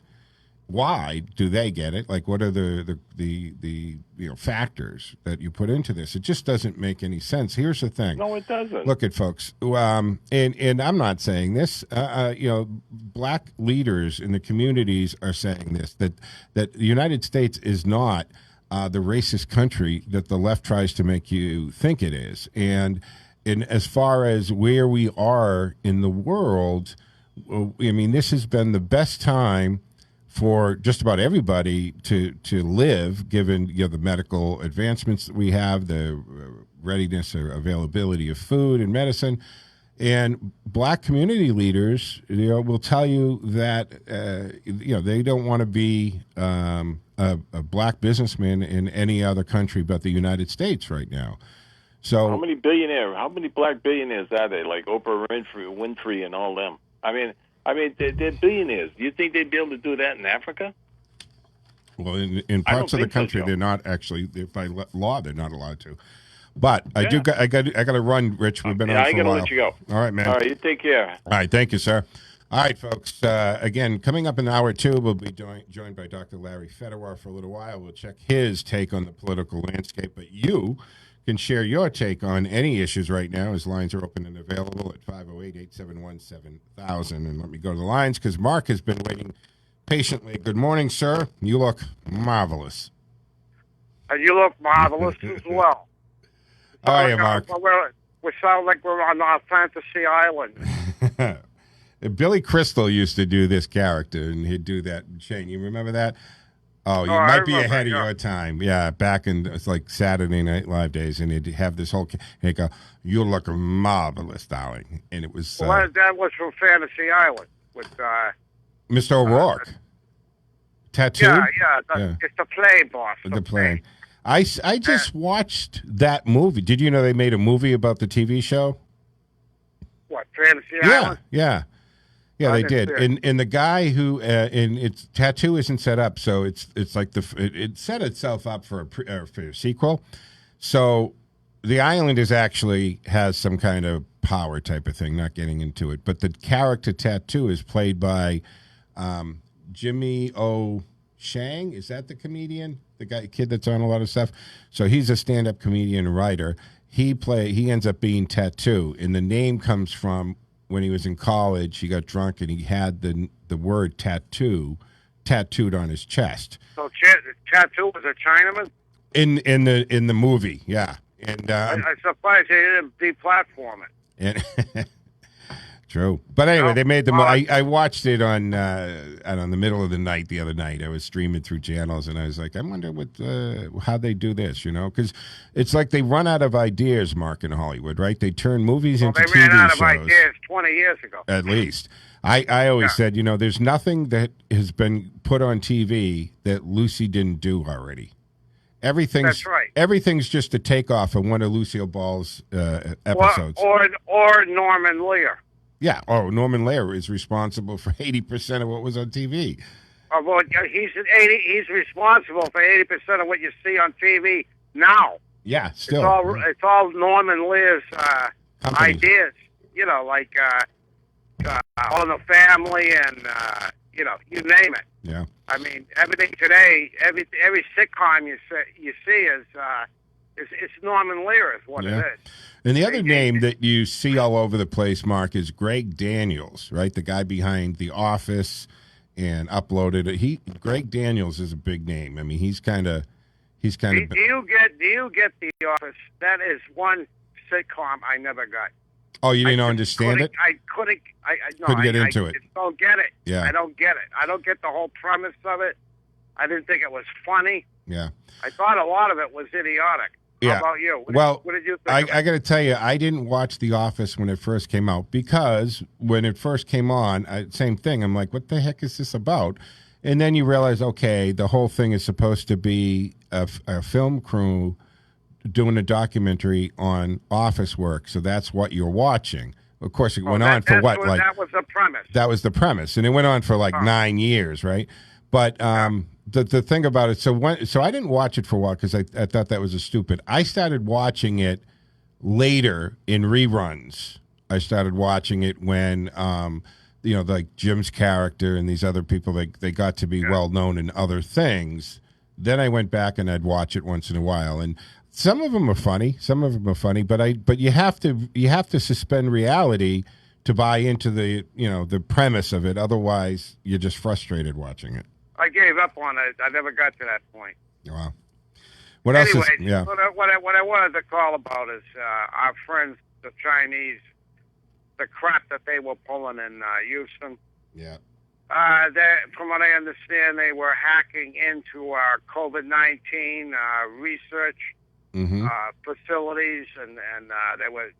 Why do they get it? Like, what are the factors that you put into this? It just doesn't make any sense. Here's the thing. No, it doesn't. Look at folks, and I'm not saying this. Black leaders in the communities are saying this, that the United States is not the racist country that the left tries to make you think it is. And as far as where we are in the world, I mean, this has been the best time for just about everybody to live, given the medical advancements that we have, the readiness or availability of food and medicine. And black community leaders, will tell you that they don't want to be a black businessman in any other country but the United States right now. So how many black billionaires are there, like Oprah Winfrey and all them? I mean, I mean, they're billionaires. Do you think they'd be able to do that in Africa? Well, in I parts don't of the think so, country, Joe. they're not actually. By law, they're not allowed to. But I Yeah. I got to run, Rich. We've been Yeah, on I for a gotta while. let you go. All right, man. All right, you take care. All right, thank you, sir. All right, folks. Again, coming up in hour 2, we'll be joined by Dr. Larry Fedawa for a little while. We'll check his take on the political landscape, but you can share your take on any issues right now. His lines are open and available at 508-871-7000. And let me go to the lines because Mark has been waiting patiently. Good morning, sir. You look marvelous. And you look marvelous as well. How are you, Mark? We sound like we're on our fantasy island. Billy Crystal used to do this character, and he'd do that. Shane, you remember that? Oh, you Oh, I might be remember, ahead of yeah. your time. Yeah, back in it's like Saturday Night Live days, and he'd have this whole. He'd go, "You look marvelous, darling," and it was Well, that was from Fantasy Island with. Mr. O'Rourke. Tattoo. Yeah. It's the play boss. The plane. I just watched that movie. Did you know they made a movie about the TV show? What, Fantasy Island? Yeah, I they didn't did. see it. And the guy who and its tattoo isn't set up, so it's like it set itself up for a sequel. So the island actually has some kind of power type of thing. Not getting into it, but the character Tattoo is played by Jimmy O. Shang. Is that the comedian? The kid that's on a lot of stuff. So he's a stand-up comedian and writer. He ends up being Tattoo, and the name comes from when he was in college. He got drunk and he had the word tattoo tattooed on his chest. So Tattoo was a Chinaman? In the movie, yeah. And I'm surprised they didn't deplatform it. and true, but anyway, No, they made the. well, I watched it on I don't know, the middle of the night the other night. I was streaming through channels, and I was like, I wonder how they do this, because it's like they run out of ideas, Mark, in Hollywood, right? They turn movies into They TV ran out of shows. ideas 20 years ago. At least. I always said, there's nothing that has been put on TV that Lucy didn't do already. That's right. Everything's just a takeoff of one of Lucille Ball's episodes. Or Norman Lear. Yeah. Oh, Norman Lear is responsible for 80% of what was on TV. Well, he's responsible for 80% of what you see on TV now. Yeah, still. It's all Norman Lear's Companies. ideas. Like All in the Family and you name it. Yeah. I mean, everything today, every sitcom you see is it's Norman Lear is what it is. And the other name that you see all over the place, Mark, is Greg Daniels, right? The guy behind The Office and Uploaded. Greg Daniels is a big name. I mean, he's kind of. Do you get The Office? That is one sitcom I never got. Oh, you didn't understand it? I couldn't get into it. I just don't get it. Yeah. I don't get it. I don't get the whole premise of it. I didn't think it was funny. Yeah. I thought a lot of it was idiotic. Yeah. How about you? What did you think? I got to tell you, I didn't watch The Office when it first came out because when it first came on, same thing. I'm like, what the heck is this about? And then you realize, okay, the whole thing is supposed to be a film crew doing a documentary on office work. So that's what you're watching. Of course, it went on for what? That was the premise. That was the premise. And it went on for 9 years, right? But the thing about it, so I didn't watch it for a while because I thought that was stupid. I started watching it later in reruns. I started watching it when, like Jim's character and these other people, they got to be well known in other things. Then I went back and I'd watch it once in a while, and some of them are funny. But you have to suspend reality to buy into the premise of it. Otherwise, you're just frustrated watching it. I gave up on it. I never got to that point. Wow. What else? Anyway, Yeah. what I wanted to call about is our friends, the Chinese, the crap that they were pulling in Houston. Yeah. From what I understand, they were hacking into our COVID-19 research facilities, and in other words,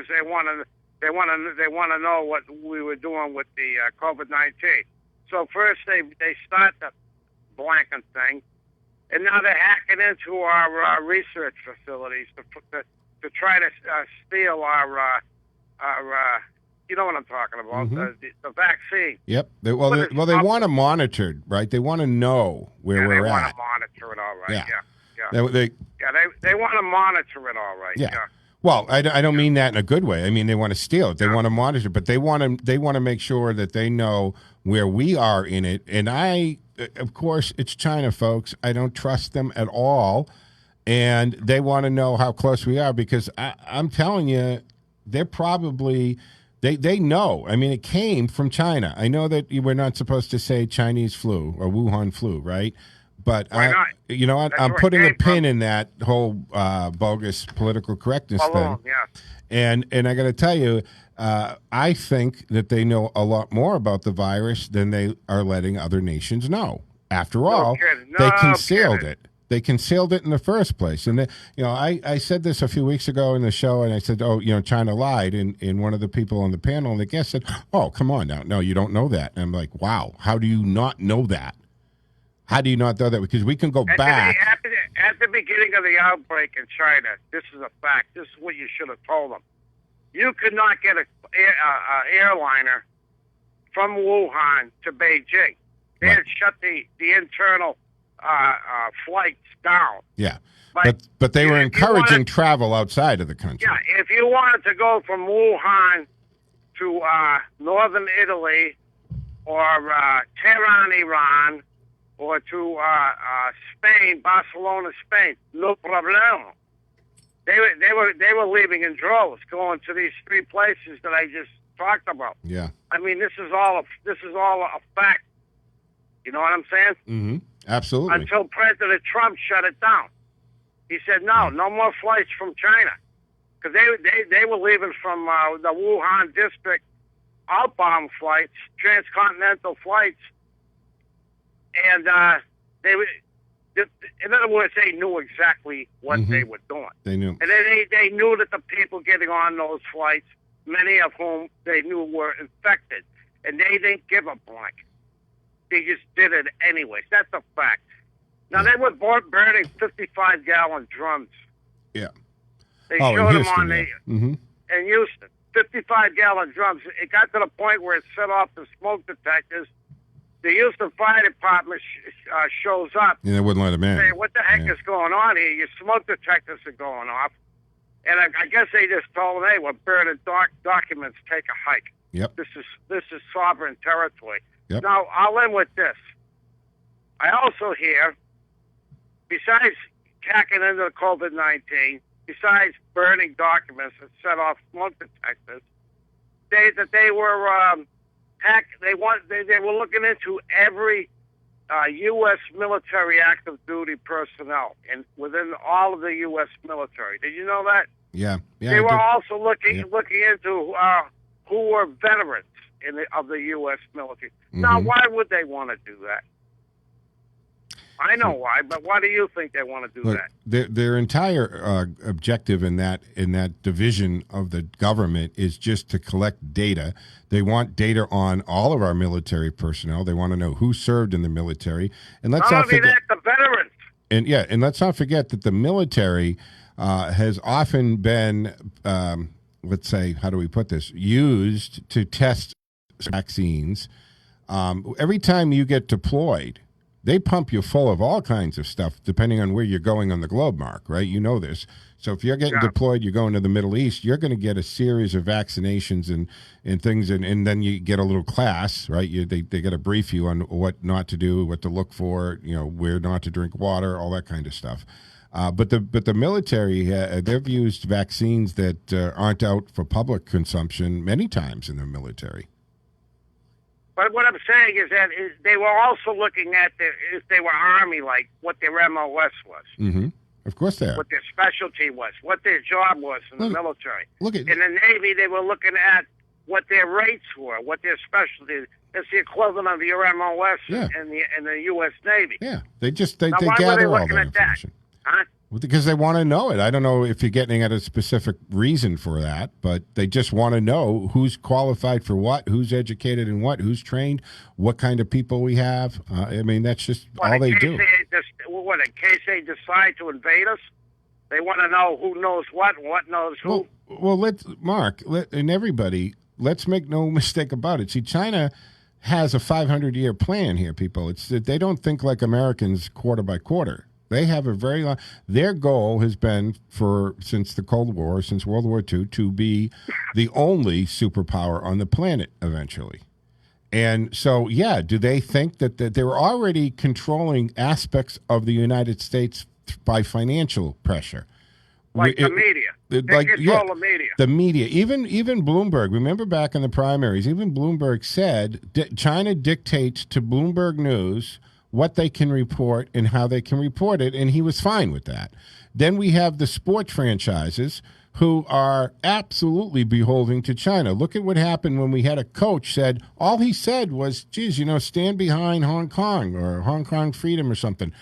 they want to know what we were doing with the COVID-19. So first they start the blanket thing, and now they're hacking into our research facilities to try to steal our You know what I'm talking about? Mm-hmm. The vaccine. Yep. They want to monitor, right? They want to know where we're they at. want to monitor it all right. Yeah. Yeah. They They want to monitor it all right. Yeah. Yeah. Well, I don't mean that in a good way. I mean they want to steal it. They want to monitor, but they want to make sure that they know where we are in it. And of course, it's China, folks. I don't trust them at all, and they want to know how close we are because I'm telling you, they're probably. They know. I mean, it came from China. I know that we're not supposed to say Chinese flu or Wuhan flu, right? But you know what? I'm putting a pin in that whole bogus political correctness thing. Yeah. And I got to tell you, I think that they know a lot more about the virus than they are letting other nations know. After all, they concealed it. They concealed it in the first place. And, I said this a few weeks ago in the show, and I said, China lied. And one of the people on the panel, and the guest said, oh, come on now. No, you don't know that. And I'm like, wow, how do you not know that? How do you not know that? Because we can go back. At the beginning of the outbreak in China, this is a fact. This is what you should have told them. You could not get an airliner from Wuhan to Beijing. They had shut the internal flights down. Yeah, but they were encouraging travel outside of the country. Yeah, if you wanted to go from Wuhan to northern Italy or Tehran, Iran, or to Spain, Barcelona, Spain, no problem. They were leaving in droves, going to these three places that I just talked about. Yeah, I mean this is all a fact. You know what I'm saying? Mm-hmm. Absolutely. Until President Trump shut it down. He said, no more flights from China. Because they were leaving from the Wuhan district, outbound flights, transcontinental flights. And in other words, they knew exactly what they were doing. They knew. And they knew that the people getting on those flights, many of whom they knew were infected. And they didn't give a blank. They just did it anyways. That's a fact. Now, they were burning 55-gallon drums. Yeah. They showed them on in Houston. 55-gallon drums. It got to the point where it set off the smoke detectors. The Houston Fire Department shows up. And they wouldn't let them in. Saying, what the heck is going on here? Your smoke detectors are going off. And I guess they just told them, hey, we're burning documents. Take a hike. Yep. This is sovereign territory. Yep. Now, I'll end with this. I also hear, besides hacking into the COVID-19, besides burning documents that set off smoke detectors, they were they were looking into every U.S. military active duty personnel and within all of the U.S. military. Did you know that? Yeah. They were also looking into who were veterans of the U.S. military. Now, why would they want to do that? I know why, but why do you think they want to do that? Their entire objective in that division of the government is just to collect data. They want data on all of our military personnel. They want to know who served in the military. And let's not forget the veterans. And let's not forget that the military has often been, let's say, how do we put this, used to test vaccines. Every time you get deployed, they pump you full of all kinds of stuff, depending on where you're going on the globe, Mark, right? You know this. So if you're getting deployed, you're going to the Middle East, you're going to get a series of vaccinations and things, and then you get a little class, right? They got to brief you on what not to do, what to look for, where not to drink water, all that kind of stuff. But the military, they've used vaccines that aren't out for public consumption many times in the military. But what I'm saying is that they were also looking at if they were Army, like what their MOS was. Mm-hmm. Of course they are. What their specialty was, what their job was in the military. In the Navy, they were looking at what their rates were, what their specialty. That's the equivalent of your MOS in the U.S. Navy. Yeah, they gather all that information. Huh? Because they want to know it. I don't know if you're getting at a specific reason for that, but they just want to know who's qualified for what, who's educated in what, who's trained, what kind of people we have. I mean, that's just all they do. In case they decide to invade us, they want to know who knows what and what knows who. Well, Mark, and everybody, let's make no mistake about it. See, China has a 500-year plan here, people. It's that they don't think like Americans quarter by quarter. They have a very long. Their goal has been since the Cold War, since World War II, to be the only superpower on the planet eventually. And so, yeah, do they think that they're already controlling aspects of the United States by financial pressure? Like the media. They control the media. The media. Even Bloomberg, remember back in the primaries, even Bloomberg said China dictates to Bloomberg News what they can report and how they can report it, and he was fine with that. Then we have the sports franchises who are absolutely beholden to China. Look at what happened when we had a coach said, all he said was, geez, stand behind Hong Kong or Hong Kong freedom or something.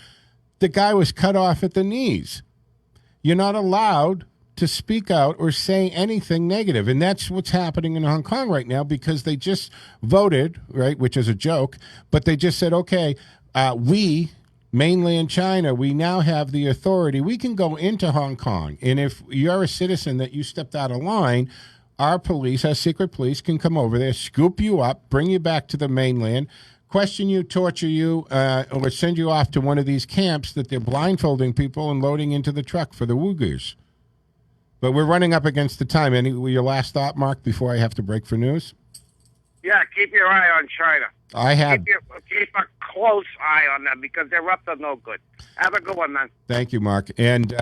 The guy was cut off at the knees. You're not allowed to speak out or say anything negative. And that's what's happening in Hong Kong right now because they just voted, right, which is a joke, but they just said, okay, we, mainland China, we now have the authority. We can go into Hong Kong. And if you're a citizen that you stepped out of line, our police, our secret police, can come over there, scoop you up, bring you back to the mainland, question you, torture you, or send you off to one of these camps that they're blindfolding people and loading into the truck for the Uyghurs. But we're running up against the time. Your last thought, Mark, before I have to break for news? Yeah, keep your eye on China. I have. Keep a close eye on them because they're up to no good. Have a good one, man. Thank you, Mark. And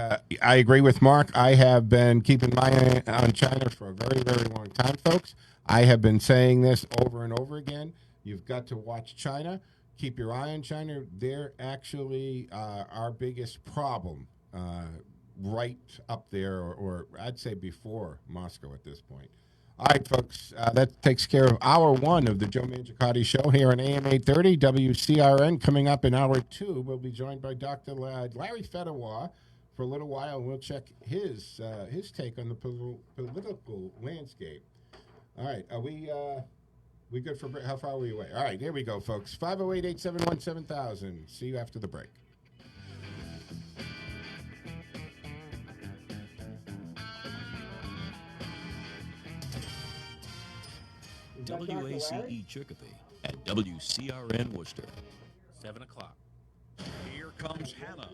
I agree with Mark. I have been keeping my eye on China for a very, very long time, folks. I have been saying this over and over again. You've got to watch China. Keep your eye on China. They're actually our biggest problem, right up there, or I'd say before Moscow at this point. All right, folks, that takes care of hour one of the Joe Mangiacotti Show here on AM 830 WCRN. Coming up in hour two, we'll be joined by Dr. Larry Fedawa for a little while, and we'll check his take on the political landscape. All right, are we good for how far are we away? All right, here we go, folks. 508-871-7000. See you after the break. WACE Chicopee at WCRN Worcester. 7 o'clock. Here comes Hannah.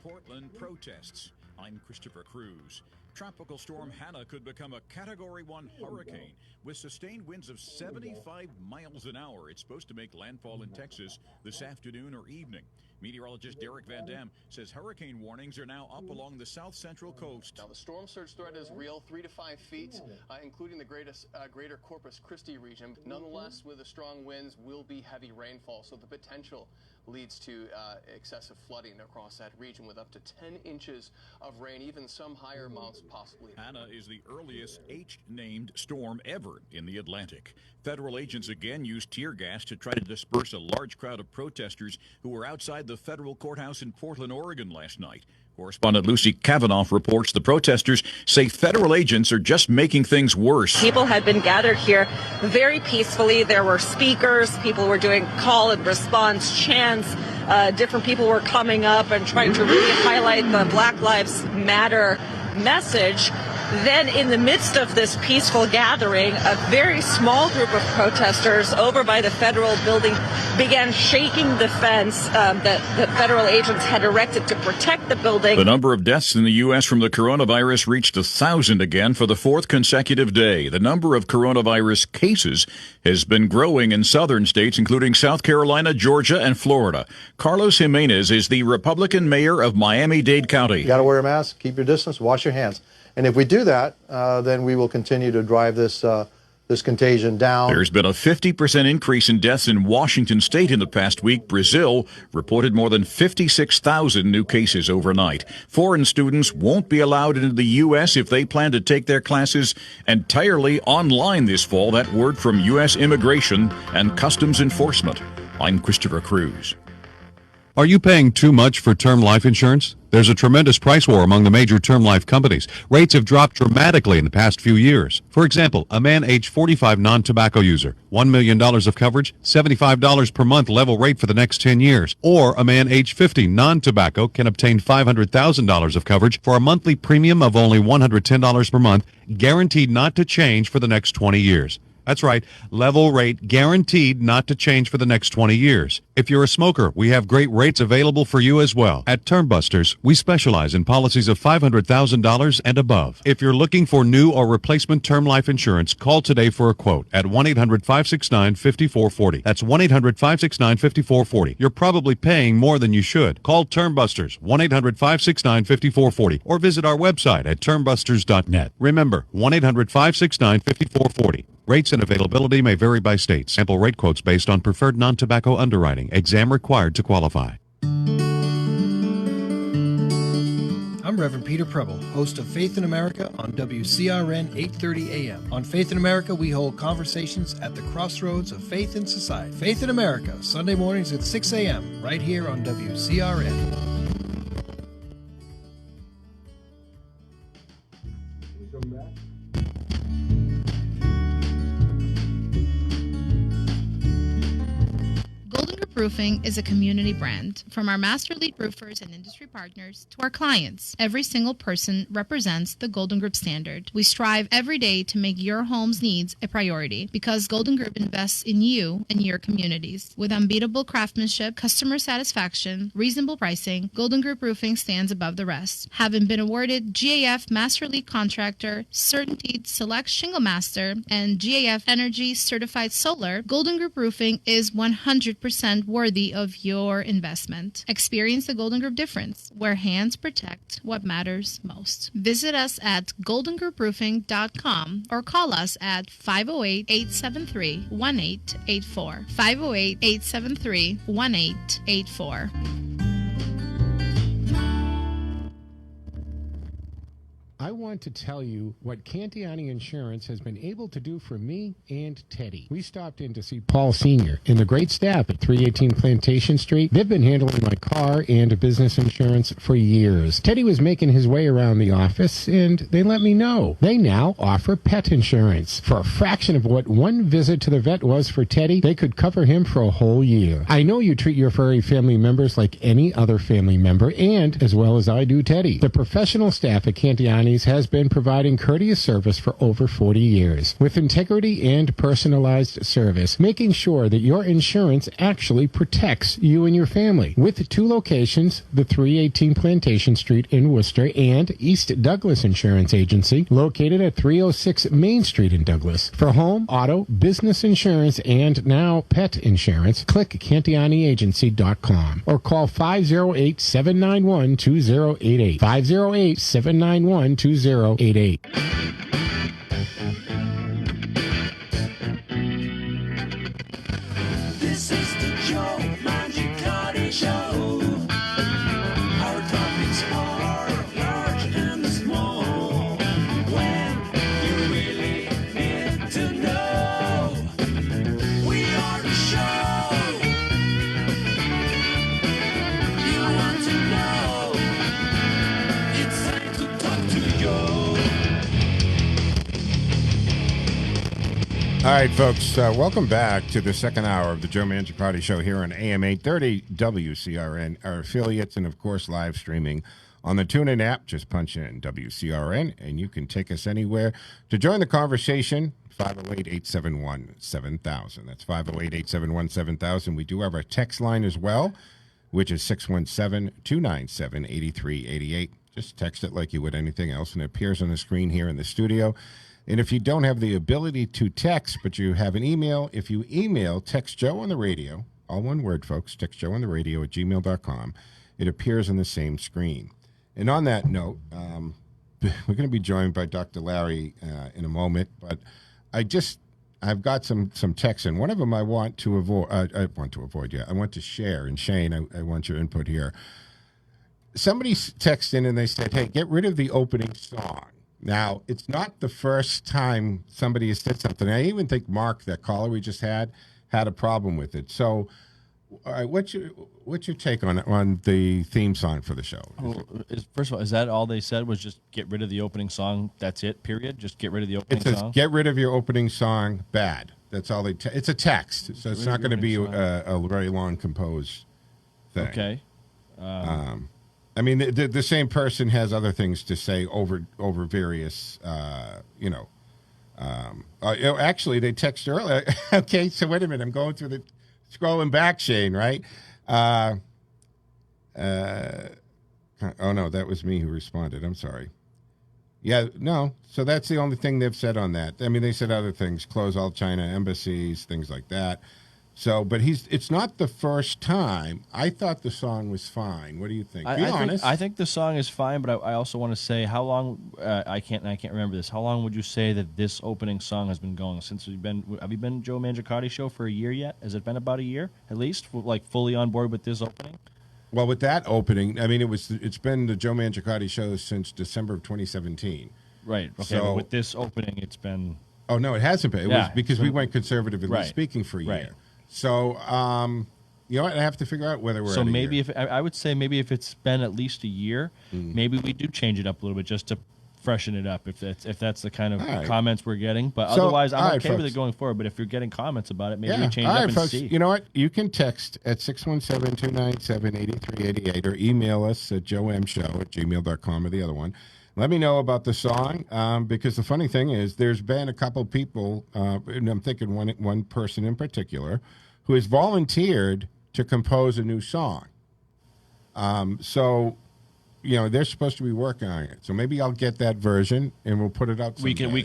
Portland protests. I'm Christopher Cruz. Tropical storm Hannah could become a Category 1 hurricane with sustained winds of 75 miles an hour. It's supposed to make landfall in Texas this afternoon or evening. Meteorologist Derek Van Dam says hurricane warnings are now up along the south central coast. Now, the storm surge threat is real, 3 to 5 feet, including the greater Corpus Christi region. Nonetheless, with the strong winds will be heavy rainfall, so the potential leads to excessive flooding across that region with up to 10 inches of rain, even some higher amounts possibly. Hannah is the earliest H-named storm ever in the Atlantic. Federal agents again used tear gas to try to disperse a large crowd of protesters who were outside the federal courthouse in Portland, Oregon last night. Correspondent Lucy Kavanaugh reports the protesters say federal agents are just making things worse. People had been gathered here very peacefully. There were speakers. People were doing call and response chants. Different people were coming up and trying to really highlight the Black Lives Matter message. Then in the midst of this peaceful gathering, a very small group of protesters over by the federal building began shaking the fence that the federal agents had erected to protect the building. The number of deaths in the U.S. from the coronavirus reached 1,000 again for the fourth consecutive day. The number of coronavirus cases has been growing in southern states, including South Carolina, Georgia, and Florida. Carlos Jimenez is the Republican mayor of Miami-Dade County. You got to wear a mask, keep your distance, wash your hands. And if we do that, then we will continue to drive this contagion down. There's been a 50% increase in deaths in Washington state in the past week. Brazil reported more than 56,000 new cases overnight. Foreign students won't be allowed into the U.S. if they plan to take their classes entirely online this fall. That word from U.S. Immigration and Customs Enforcement. I'm Christopher Cruz. Are you paying too much for term life insurance? There's a tremendous price war among the major term life companies. Rates have dropped dramatically in the past few years. For example, a man age 45 non-tobacco user, $1 million of coverage, $75 per month level rate for the next 10 years. Or a man age 50 non-tobacco can obtain $500,000 of coverage for a monthly premium of only $110 per month, guaranteed not to change for the next 20 years. That's right, level rate, guaranteed not to change for the next 20 years. If you're a smoker, we have great rates available for you as well. At Termbusters, we specialize in policies of $500,000 and above. If you're looking for new or replacement term life insurance, call today for a quote at 1-800-569-5440. That's 1-800-569-5440. You're probably paying more than you should. Call Termbusters, 1-800-569-5440, or visit our website at termbusters.net. Remember, 1-800-569-5440. Rates and availability may vary by state. Sample rate quotes based on preferred non-tobacco underwriting. Exam required to qualify. I'm Reverend Peter Preble, host of Faith in America on WCRN 830 AM. On Faith in America, we hold conversations at the crossroads of faith and society. Faith in America, Sunday mornings at 6 a.m., right here on WCRN. Roofing is a community brand. From our master lead roofers and industry partners to our clients, every single person represents the Golden Group standard. We strive every day to make your home's needs a priority because Golden Group invests in you and your communities. With unbeatable craftsmanship, customer satisfaction, reasonable pricing, Golden Group Roofing stands above the rest. Having been awarded GAF Master Lead Contractor, Certainteed Select Shingle Master, and GAF Energy Certified Solar, Golden Group Roofing is 100% worthy of your investment. Experience the Golden Group difference, where hands protect what matters most. Visit us at goldengrouproofing.com or call us at 508-873-1884. 508-873-1884. I want to tell you what Cantiani Insurance has been able to do for me and Teddy. We stopped in to see Paul Sr. and the great staff at 318 Plantation Street. They've been handling my car and business insurance for years. Teddy was making his way around the office, and they let me know. They now offer pet insurance. For a fraction of what one visit to the vet was for Teddy, they could cover him for a whole year. I know you treat your furry family members like any other family member, and as well as I do Teddy. The professional staff at Cantiani has been providing courteous service for over 40 years with integrity and personalized service, making sure that your insurance actually protects you and your family. With two locations, the 318 Plantation Street in Worcester and East Douglas Insurance Agency, located at 306 Main Street in Douglas. For home, auto, business insurance, and now pet insurance, click CantianiAgency.com or call 508-791-2088. 508-791-2088. This is the Joe Mangicotti Show. Our topics are large and small. When you really need to know, we are the show. You want to know, it's time to talk to Joe. All right, folks, welcome back to the second hour of the Joe Mangicotti Show here on AM 830 WCRN, our affiliates, and, of course, live streaming on the TuneIn app. Just punch in WCRN, and you can take us anywhere. To join the conversation, 508-871-7000. That's 508-871-7000. We do have our text line as well, which is 617-297-8388. Just text it like you would anything else, and it appears on the screen here in the studio. And if you don't have the ability to text, but you have an email, if you email Text Joe on the Radio, all one word, folks, Text Joe on the Radio at gmail.com, it appears on the same screen. And on that note, we're going to be joined by Dr. Larry in a moment, but I've got some texts, and one of them I want to avoid. I want to share. And Shane, I want your input here. Somebody texted in and they said, hey, get rid of the opening song. Now, it's not the first time somebody has said something. I even think Mark, that caller we just had a problem with it. So, all right, what's your take on the theme song for the show? Well, first of all, is that all they said was just get rid of the opening song? That's it, period? Just get rid of the opening song? It says, song? get rid of your opening song, bad. That's all they it's a text, so it's not going to be a very long composed thing. Okay. I mean, the same person has other things to say over various, Actually, they text earlier. Okay, so wait a minute. I'm going through scrolling back, Shane, right? Oh, no, that was me who responded. I'm sorry. Yeah, no. So that's the only thing they've said on that. I mean, they said other things, close all China embassies, things like that. So, but it's not the first time. I thought the song was fine. What do you think? Be honest. I think the song is fine, but I also want to say how long I can't remember this. How long would you say that this opening song has been going since have you been Joe Mangiacotti show for a year yet? Has it been about a year at least, like fully on board with this opening? Well, with that opening, I mean, it's been the Joe Mangiacotti show since December of 2017. Right. Okay. So, but with this opening, it's been. Oh no, it hasn't been. It was because we went conservatively speaking for a year. Right. So, you know what? I have to figure out whether we're. So at a maybe year. I would say maybe if it's been at least a year, maybe we do change it up a little bit just to freshen it up. If that's the kind of comments we're getting, but So, otherwise I'm all okay right, with folks. it going forward. But if you're getting comments about it, maybe we change it all up right, and folks. see. You know what? You can text at 617-297-8388 or email us at joemshow@gmail.com or the other one. Let me know about the song because the funny thing is there's been a couple people, and I'm thinking one person in particular, who has volunteered to compose a new song. So, you know, they're supposed to be working on it. So maybe I'll get that version and we'll put it out someday. We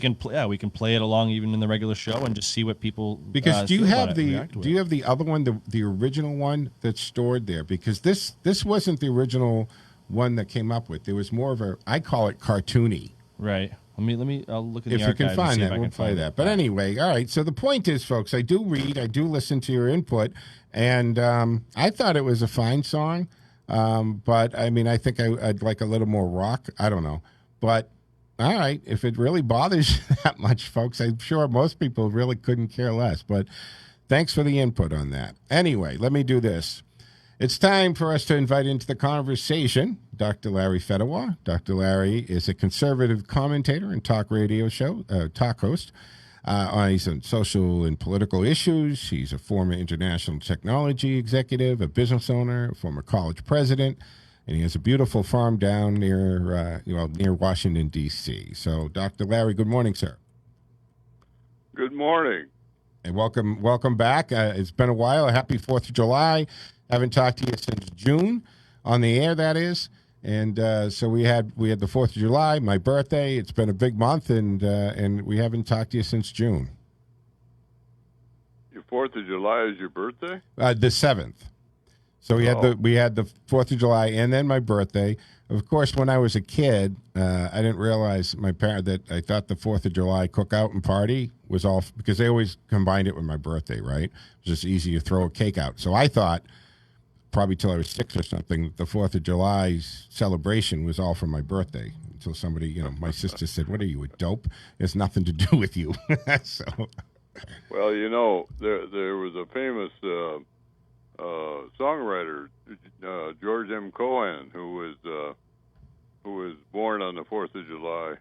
can play it along even in the regular show and just see what people Because do you have react to the other one, the original one that's stored there? Because this wasn't the original one that came up with. There was more of I call it cartoony. Right. I'll look at If the you can archives and find see if that, I we'll can play find that. it. But anyway, all right. So the point is, folks, I do read, I do listen to your input, and I thought it was a fine song. But I mean, I think I'd like a little more rock. I don't know. But all right, if it really bothers you that much, folks, I'm sure most people really couldn't care less. But thanks for the input on that. Anyway, let me do this. It's time for us to invite into the conversation Dr. Larry Fedawa. Dr. Larry is a conservative commentator and talk radio show, talk host. He's on social and political issues. He's a former international technology executive, a business owner, a former college president, and he has a beautiful farm down near Washington, D.C. So, Dr. Larry, good morning, sir. Good morning. And welcome back. It's been a while. Happy 4th of July. Haven't talked to you since June, on the air, that is. And so we had the 4th of July, my birthday. It's been a big month, and we haven't talked to you since June. Your 4th of July is your birthday? The 7th. So we had the 4th of July and then my birthday. Of course, when I was a kid, I didn't realize that I thought the 4th of July cookout and party was all because they always combined it with my birthday, right? It was just easy to throw a cake out. So I thought, probably till I was 6 or something, the 4th of July's celebration was all for my birthday. Until somebody, my sister said, "What are you, a dope? It's nothing to do with you." So, well, there was a famous songwriter, George M. Cohan, who was born on the 4th of July.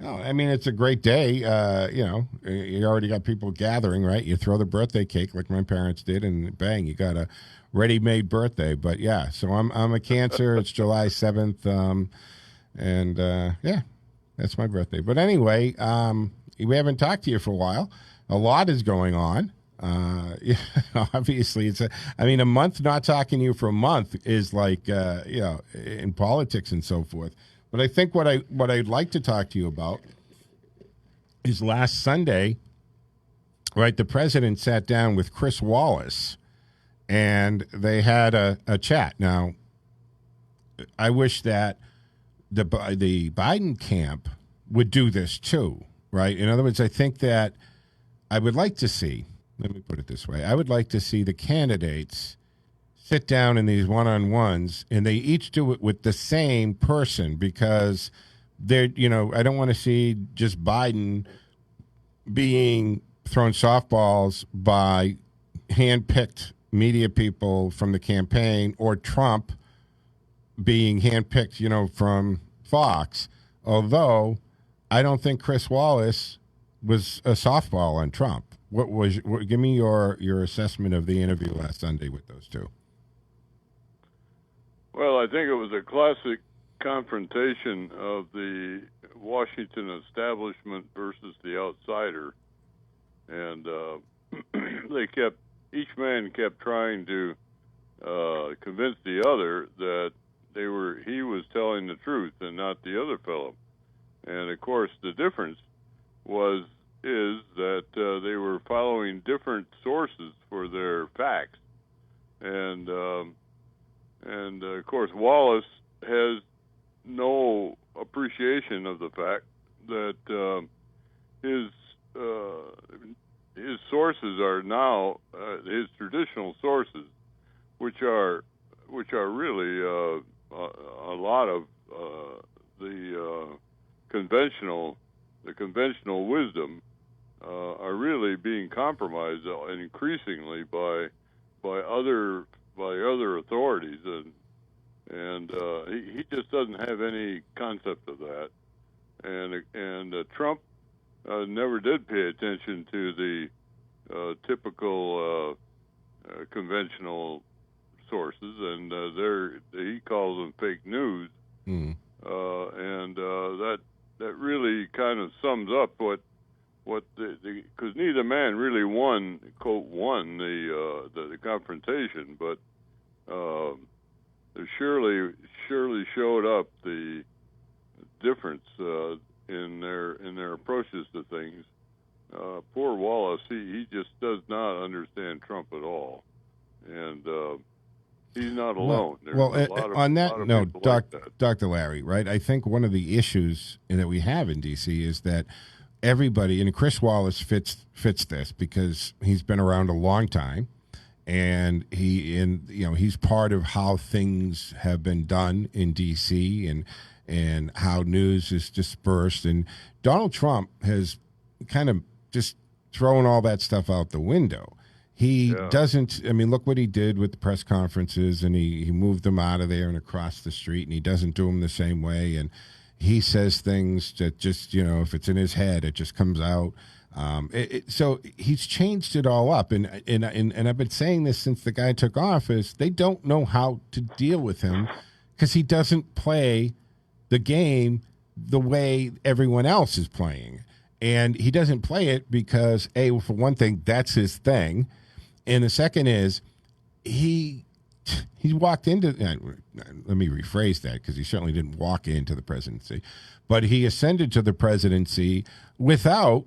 Oh, I mean, it's a great day. You already got people gathering, right? You throw the birthday cake like my parents did, and bang, you got a ready-made birthday. But yeah, so I'm a Cancer. It's July 7th, and that's my birthday. But anyway, we haven't talked to you for a while. A lot is going on. Obviously, a month not talking to you for a month is like in politics and so forth. But I think what I'd like to talk to you about is last Sunday, right? The president sat down with Chris Wallace, and they had a chat. Now, I wish that the Biden camp would do this too, right? In other words, I think that I would like to see. Let me put it this way: I would like to see the candidates sit down in these one-on-ones, and they each do it with the same person, because I don't want to see just Biden being thrown softballs by hand-picked media people from the campaign, or Trump being hand-picked, from Fox. Although I don't think Chris Wallace was a softball on Trump. Give me your assessment of the interview last Sunday with those two. Well, I think it was a classic confrontation of the Washington establishment versus the outsider, and each man kept trying to convince the other that he was telling the truth and not the other fellow. And of course, the difference is that they were following different sources for their facts, and of course, Wallace has no appreciation of the fact that his sources are now his traditional sources, which are really a lot of the conventional wisdom are really being compromised increasingly by other authorities, and he just doesn't have any concept of that, and Trump never did pay attention to the typical conventional sources, and he calls them fake news, and that really kind of sums up what because neither man really won the confrontation, but there surely showed up the difference in their approaches to things. Poor Wallace, he just does not understand Trump at all, and he's not alone. On that note, Dr. Larry, right? I think one of the issues that we have in D.C. is that everybody, and Chris Wallace fits this because he's been around a long time, and he's part of how things have been done in D.C. and how news is dispersed. And Donald Trump has kind of just thrown all that stuff out the window. He doesn't. I mean, look what he did with the press conferences, and he moved them out of there and across the street, and he doesn't do them the same way. And he says things that just, if it's in his head, it just comes out. So he's changed it all up, and I've been saying this since the guy took office. They don't know how to deal with him because he doesn't play the game the way everyone else is playing, and he doesn't play it because for one thing, that's his thing. And the second is he walked into, let me rephrase that because he certainly didn't walk into the presidency, but he ascended to the presidency without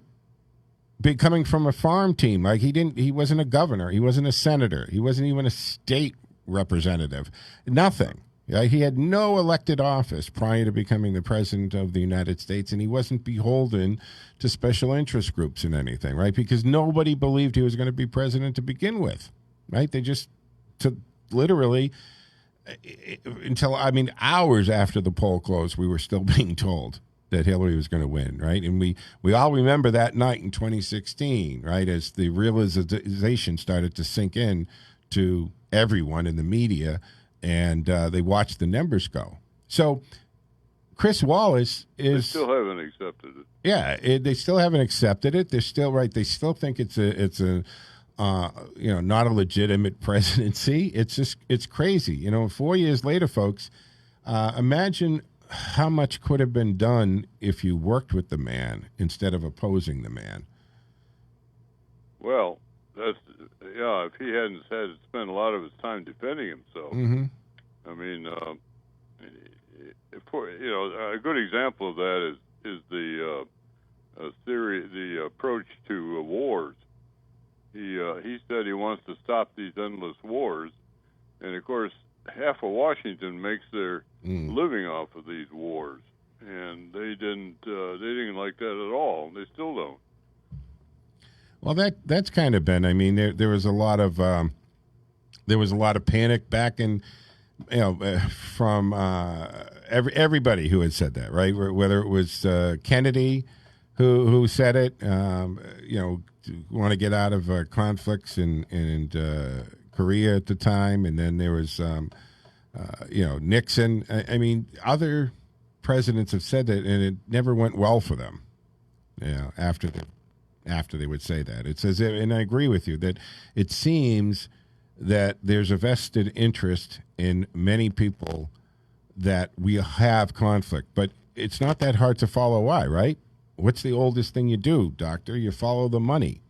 coming from a farm team. Like he wasn't a governor, he wasn't a senator, he wasn't even a state representative, nothing. He had no elected office prior to becoming the president of the United States, and he wasn't beholden to special interest groups in anything, right? Because nobody believed he was going to be president to begin with, right? They just literally until hours after the poll closed, we were still being told that Hillary was going to win, right? And we all remember that night in 2016, right, as the realization started to sink in to everyone in the media, and they watched the numbers go. So Chris Wallace they still haven't accepted it. Yeah, they still haven't accepted it. They're still right. They still think it's a not a legitimate presidency. It's crazy. 4 years later, folks, imagine how much could have been done if you worked with the man instead of opposing the man. Well, if he hadn't had to spend a lot of his time defending himself. Mm-hmm. I mean, a good example of that is the theory, the approach to wars. He said he wants to stop these endless wars, and of course, half of Washington makes their living off of these wars, and they didn't like that at all. They still don't. Well, that's kind of been. I mean, there was a lot of panic back in, from everybody who had said that, right? Whether it was Kennedy who said it, want to get out of conflicts in Korea at the time, and then there was Nixon. I mean, other presidents have said that, and it never went well for them. After they would say that. It says, and I agree with you, that it seems that there's a vested interest in many people that we have conflict. But it's not that hard to follow why, right? What's the oldest thing you do, doctor? You follow the money.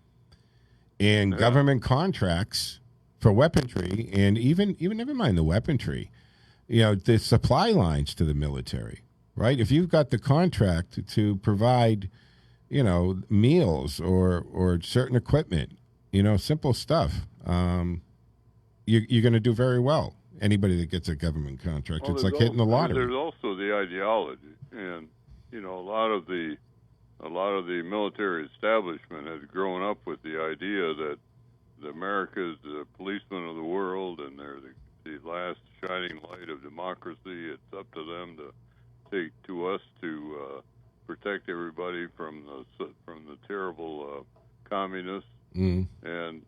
And government contracts for weaponry, and even never mind the weaponry, the supply lines to the military, right? If you've got the contract to provide, meals or certain equipment, simple stuff, you're going to do very well. Anybody that gets a government contract, it's like hitting the lottery. There's also the ideology, and a lot of the military establishment has grown up with the idea that America is the policeman of the world, and they're the last shining light of democracy. It's up to them to protect everybody from the terrible communists. Mm. And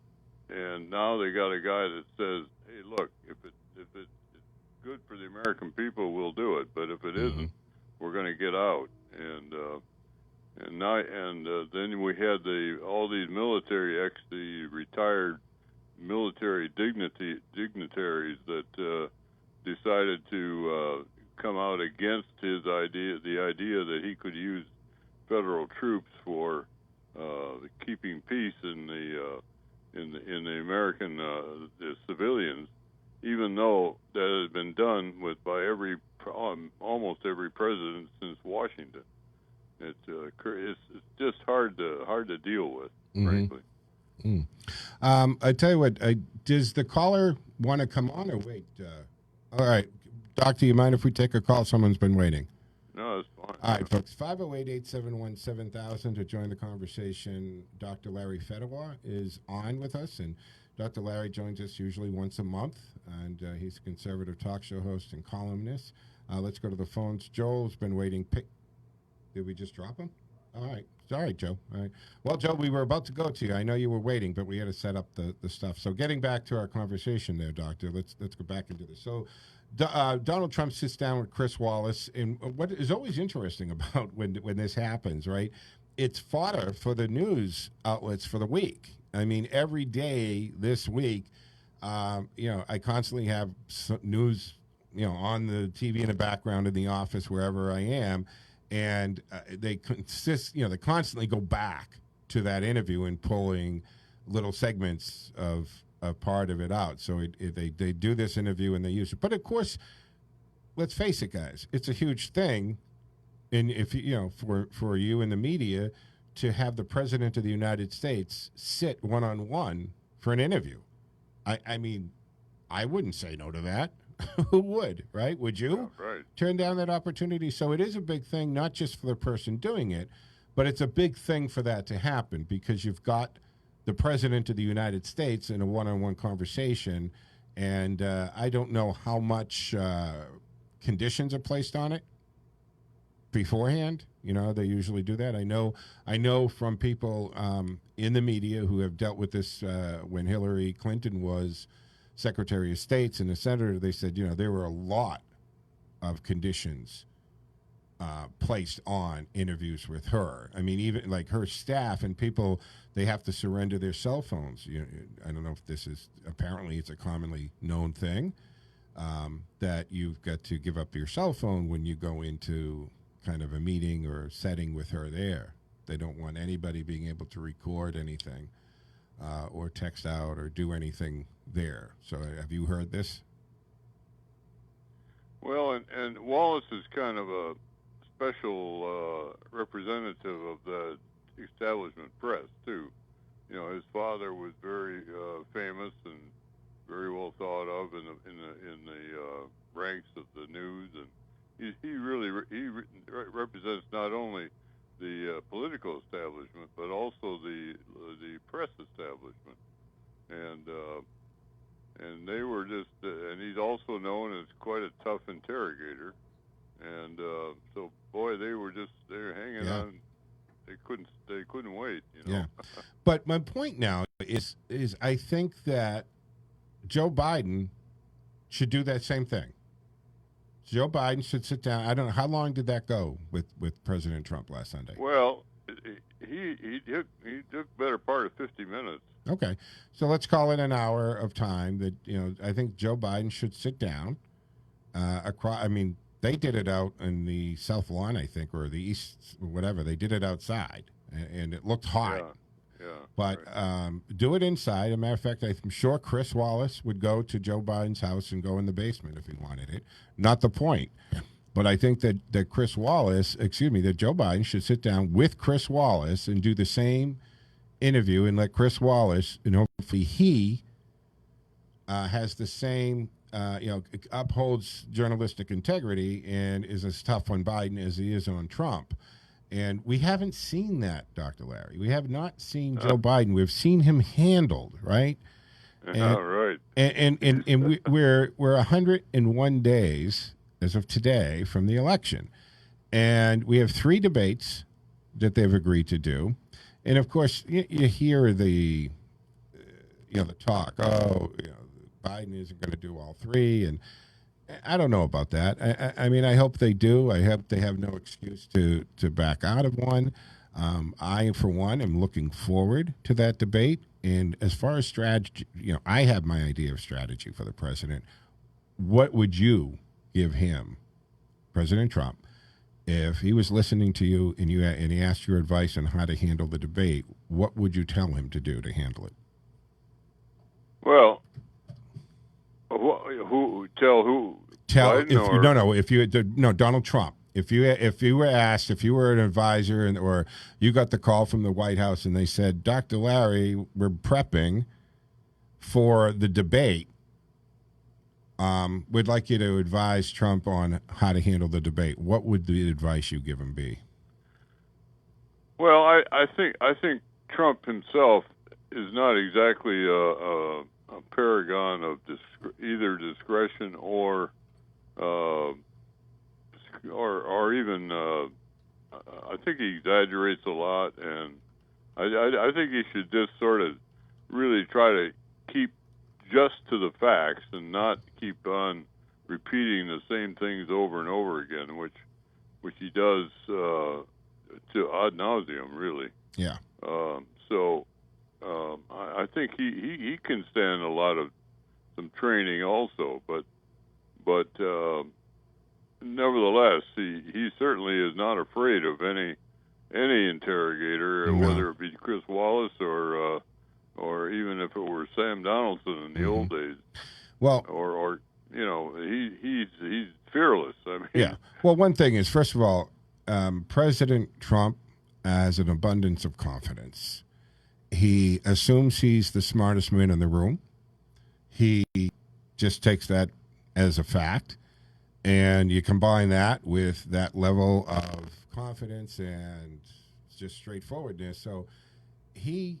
now they got a guy that says, "Hey, look, if it's good for the American people, we'll do it. But if it isn't, we're going to get out." Then we had all these military the retired military dignitaries that decided to come out against the idea that he could use federal troops for keeping peace in the American the civilians, even though that has been done by almost every president since Washington. It's just hard to deal with, frankly. Mm. I tell you what, does the caller want to come on or wait? All right, Doctor, you mind if we take a call? Someone's been waiting. No, that's fine. All right, folks, 508-871-7000 to join the conversation. Dr. Larry Fedawa is on with us, and Dr. Larry joins us usually once a month, and he's a conservative talk show host and columnist. Let's go to the phones. Joel's been waiting. Did we just drop him? All right. Sorry, Joe. All right. Well, Joe, we were about to go to you. I know you were waiting, but we had to set up the stuff. So getting back to our conversation there, Doctor, let's go back into this. So Donald Trump sits down with Chris Wallace, and what is always interesting about when this happens, right, it's fodder for the news outlets for the week. I mean, every day this week, I constantly have news, on the TV in the background in the office, wherever I am. And they constantly go back to that interview and pulling little segments of part of it out. So they do this interview and they use it. But of course, let's face it, guys, it's a huge thing. And if for you in the media to have the president of the United States sit one-on-one for an interview, I mean, I wouldn't say no to that. Who would, right? Would you turn down that opportunity? So it is a big thing, not just for the person doing it, but it's a big thing for that to happen because you've got the president of the United States in a one-on-one conversation, and I don't know how much conditions are placed on it beforehand. They usually do that. I know from people in the media who have dealt with this when Hillary Clinton was Secretary of State and the senator, they said, there were a lot of conditions placed on interviews with her. I mean, even like her staff and people, they have to surrender their cell phones. I don't know if this is, apparently it's a commonly known thing, that you've got to give up your cell phone when you go into kind of a meeting or setting with her there. They don't want anybody being able to record anything or text out or do anything there. So have you heard this? Well, and Wallace is kind of a special representative of the establishment press too. His father was very famous and very well thought of in the ranks of the news, and he really represents not only the political establishment but also the press establishment, and they were just and he's also known as quite a tough interrogator, and so boy, they were hanging on. They couldn't wait. Yeah, but my point now is I think that Joe Biden should do that same thing. Joe Biden should sit down. I don't know how long did that go with President Trump last Sunday. Well, he took better part of 50 minutes. Okay, so let's call it an hour of time. That I think Joe Biden should sit down. They did it out in the South Lawn, I think, or the East, whatever. They did it outside, and it looked hot. Yeah. But do it inside. As a matter of fact, I'm sure Chris Wallace would go to Joe Biden's house and go in the basement if he wanted it. Not the point. But I think that that Joe Biden should sit down with Chris Wallace and do the same interview and let Chris Wallace, and hopefully he has the same, upholds journalistic integrity and is as tough on Biden as he is on Trump. And we haven't seen that, Dr. Larry. We have not seen Joe Biden. We've seen him handled, right? Right. And we're 101 days as of today from the election, and we have 3 debates that they've agreed to do. And of course, you hear the talk. Biden isn't going to do all 3, and I don't know about that. I mean, I hope they do. I hope they have no excuse to back out of one. I, for one, am looking forward to that debate. And as far as strategy, I have my idea of strategy for the president. What would you give him, President Trump, if he was listening to you and he asked your advice on how to handle the debate? What would you tell him to do to handle it? Well, Donald Trump. If you were asked, if you were an advisor, or you got the call from the White House and they said, Dr. Larry, we're prepping for the debate. We'd like you to advise Trump on how to handle the debate. What would the advice you give him be? Well, I think Trump himself is not exactly a paragon of either discretion or even I think he exaggerates a lot, and I think he should just sort of really try to keep just to the facts and not keep on repeating the same things over and over again, which he does to ad nauseum, really. Yeah. I think he can stand a lot of some training also, but nevertheless, he certainly is not afraid of any interrogator, whether it be Chris Wallace or even if it were Sam Donaldson in the old days. Well, or he's fearless. I mean, yeah. Well, one thing is, first of all, President Trump has an abundance of confidence. He assumes he's the smartest man in the room. He just takes that as a fact. And you combine that with that level of confidence and just straightforwardness. So he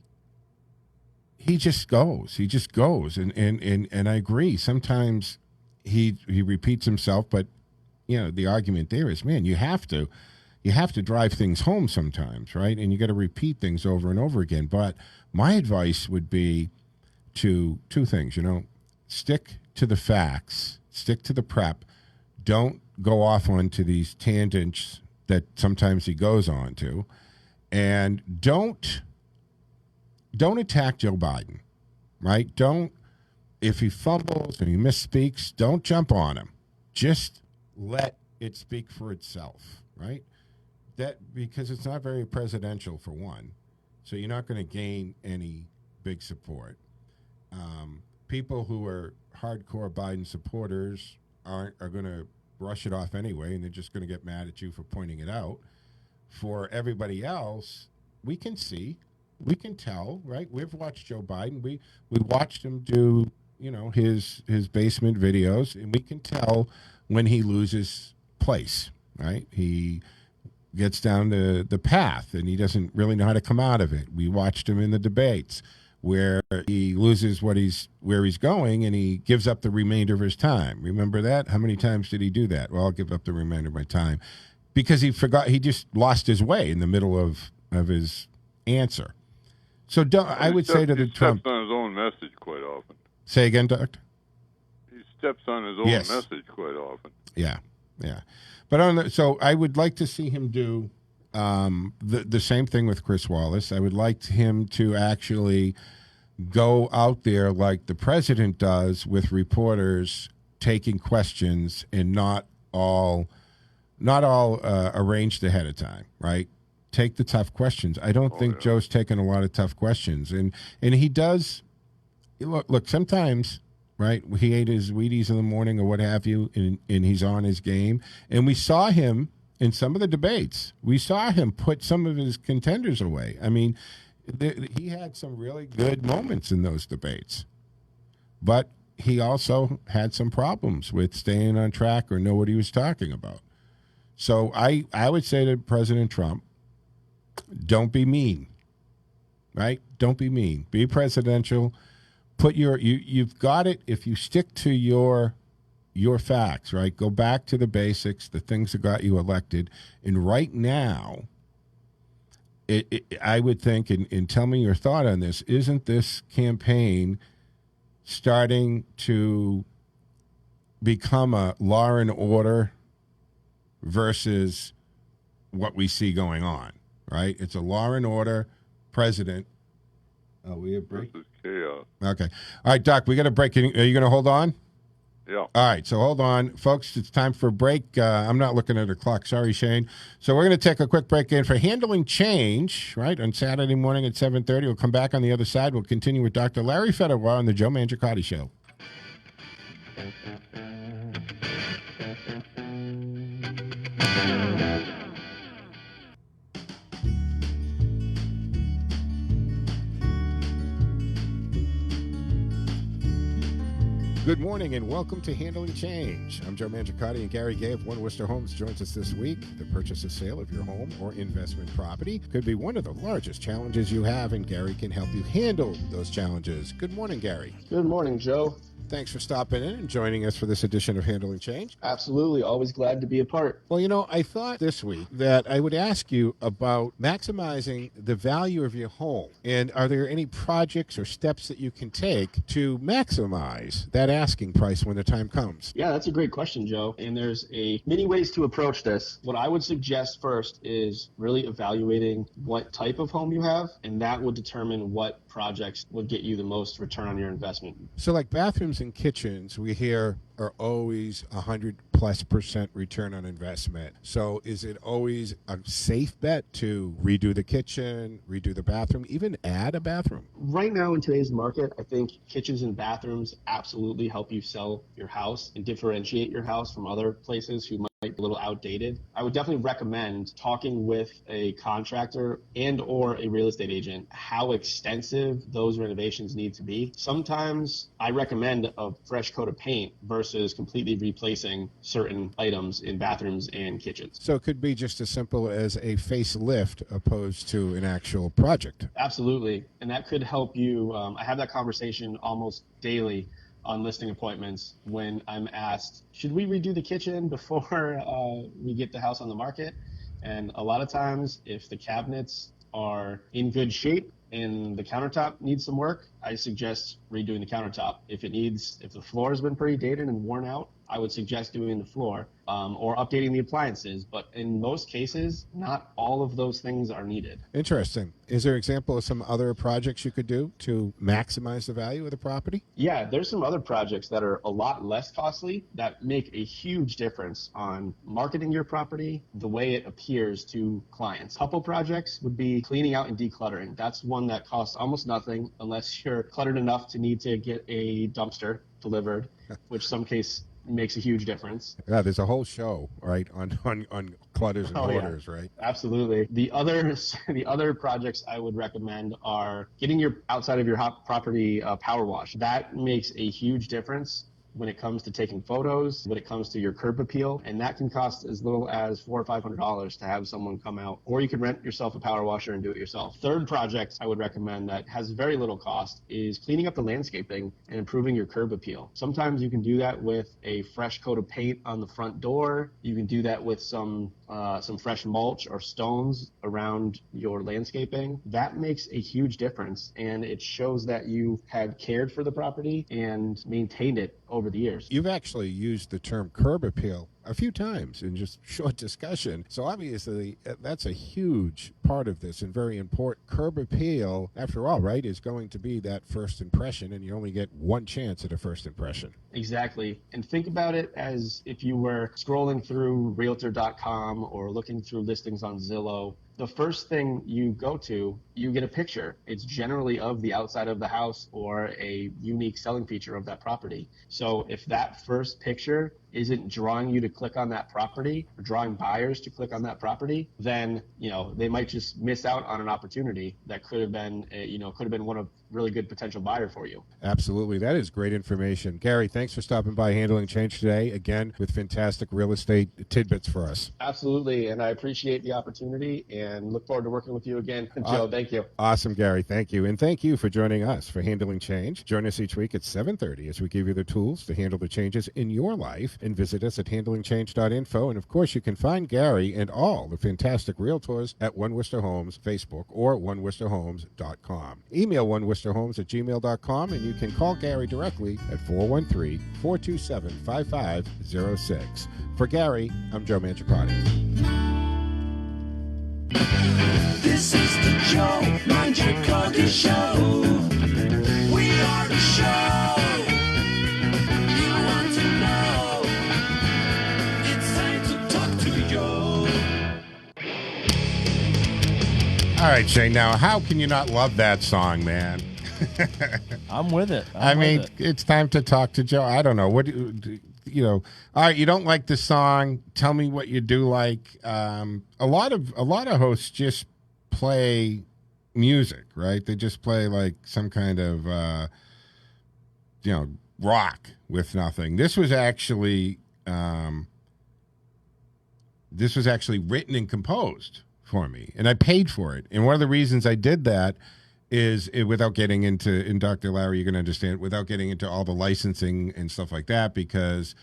just goes. He just goes. And I agree. Sometimes he repeats himself, but the argument there is, man, you have to drive things home sometimes, right? And you got to repeat things over and over again. But my advice would be to 2 things, stick to the facts, stick to the prep. Don't go off onto these tangents that sometimes he goes on to, and don't attack Joe Biden, right? If he fumbles and he misspeaks, don't jump on him. Just let it speak for itself, right? Because it's not very presidential, for one, so you're not going to gain any big support. People who are hardcore Biden supporters are going to brush it off anyway, and they're just going to get mad at you for pointing it out. For everybody else, we can see, we can tell, right? We've watched Joe Biden. We watched him do, his basement videos, and we can tell when he loses place, right? He gets down the path, and he doesn't really know how to come out of it. We watched him in the debates where he loses where he's going, and he gives up the remainder of his time. Remember that? How many times did he do that? Well, I'll give up the remainder of my time. Because he forgot, he just lost his way in the middle of his answer. So I would say to the Trump... He steps on his own message quite often. Say again, Doctor? He steps on his own message quite often. Yeah. But so I would like to see him do the same thing with Chris Wallace. I would like him to actually go out there like the president does with reporters taking questions and not not all arranged ahead of time, right? Take the tough questions. I don't think Joe's taken a lot of tough questions, and he does. Look, sometimes, right? He ate his Wheaties in the morning or what have you, and he's on his game. And we saw him in some of the debates. We saw him put some of his contenders away. I mean, he had some really good moments in those debates, but he also had some problems with staying on track or know what he was talking about. So I would say to President Trump, don't be mean, right? Don't be mean. Be presidential. Put you've got it. If you stick to your facts, right? Go back to the basics, the things that got you elected. And right now, I would think, and tell me your thought on this, isn't this campaign starting to become a law and order versus what we see going on, right? It's a law and order president. Oh, we have break? Versus chaos. Okay. All right, Doc, we got a break. Are you going to hold on? Yeah. All right, so hold on. Folks, it's time for a break. I'm not looking at a clock. Sorry, Shane. So we're going to take a quick break in for Handling Change, right, on Saturday morning at 7:30. We'll come back on the other side. We'll continue with Dr. Larry Fedawa on the Joe Mangiacotti Show. Good morning and welcome to Handling Change. I'm Joe Mangiacotti, and Gary Gay of One Worcester Homes joins us this week. The purchase or sale of your home or investment property could be one of the largest challenges you have, and Gary can help you handle those challenges. Good morning, Gary. Good morning, Joe. Thanks for stopping in and joining us for this edition of Handling Change. Absolutely. Always glad to be a part. Well, you know, I thought this week that I would ask you about maximizing the value of your home. And are there any projects or steps that you can take to maximize that asking price when the time comes? Yeah, that's a great question, Joe. And there's many ways to approach this. What I would suggest first is really evaluating what type of home you have, and that would determine what projects would get you the most return on your investment. So like bathrooms and kitchens, we hear are always 100+% return on investment. So is it always a safe bet to redo the kitchen, redo the bathroom, even add a bathroom? Right now in today's market, I think kitchens and bathrooms absolutely help you sell your house and differentiate your house from other places who might be a little outdated. I would definitely recommend talking with a contractor and or a real estate agent how extensive those renovations need to be. Sometimes I recommend a fresh coat of paint versus completely replacing certain items in bathrooms and kitchens. So it could be just as simple as a facelift opposed to an actual project. Absolutely. And that could help you. I have that conversation almost daily on listing appointments when I'm asked, should we redo the kitchen before we get the house on the market? And a lot of times, if the cabinets are in good shape and the countertop needs some work, I suggest redoing the countertop. If the floor has been pretty dated and worn out, I would suggest doing the floor or updating the appliances. But in most cases, not all of those things are needed. Interesting. Is there an example of some other projects you could do to maximize the value of the property? Yeah, there's some other projects that are a lot less costly that make a huge difference on marketing your property, the way it appears to clients. Couple projects would be cleaning out and decluttering. That's one that costs almost nothing unless you're cluttered enough to need to get a dumpster delivered, which some case makes a huge difference. Yeah, there's a whole show, right, on clutters and hoarders, right? Absolutely. The other projects I would recommend are getting your outside of your property power wash. That makes a huge difference when it comes to taking photos, when it comes to your curb appeal, and that can cost as little as $400 or $500 to have someone come out, or you can rent yourself a power washer and do it yourself. Third project I would recommend that has very little cost is cleaning up the landscaping and improving your curb appeal. Sometimes you can do that with a fresh coat of paint on the front door. You can do that with some fresh mulch or stones around your landscaping. That makes a huge difference, and it shows that you have cared for the property and maintained it over the years. You've actually used the term curb appeal a few times in just short discussion. So obviously, that's a huge part of this and very important. Curb appeal, after all, right, is going to be that first impression, and you only get one chance at a first impression. Exactly. And think about it as if you were scrolling through Realtor.com or looking through listings on Zillow. The first thing you go to, you get a picture. It's generally of the outside of the house or a unique selling feature of that property. So if that first picture isn't drawing you to click on that property or drawing buyers to click on that property, then, they might just miss out on an opportunity that could have been, one of really good potential buyer for you. Absolutely. That is great information. Gary, thanks for stopping by Handling Change today, again, with fantastic real estate tidbits for us. Absolutely. And I appreciate the opportunity and look forward to working with you again. Joe, thank you. Awesome, Gary. Thank you. And thank you for joining us for Handling Change. Join us each week at 7:30 as we give you the tools to handle the changes in your life. And visit us at handlingchange.info. And, of course, you can find Gary and all the fantastic realtors at One Worcester Homes Facebook or oneworcesterhomes.com. Email oneworcesterhomes@gmail.com, and you can call Gary directly at 413-427-5506. For Gary, I'm Joe Mangiacotti. This is the Joe Mangiacotti Show. We are the show you want to know. It's time to talk to Joe. All right, Shane. Now, how can you not love that song, man? I'm with it. I mean, it's time to talk to Joe. I don't know. What all right, you don't like the song. Tell me what you do like. A lot of hosts just play music, right? They just play like some kind of rock with nothing. This was actually written and composed for me, and I paid for it. And one of the reasons I did that is without getting into, and Dr. Larry, you're going to understand, without getting into all the licensing and stuff like that, because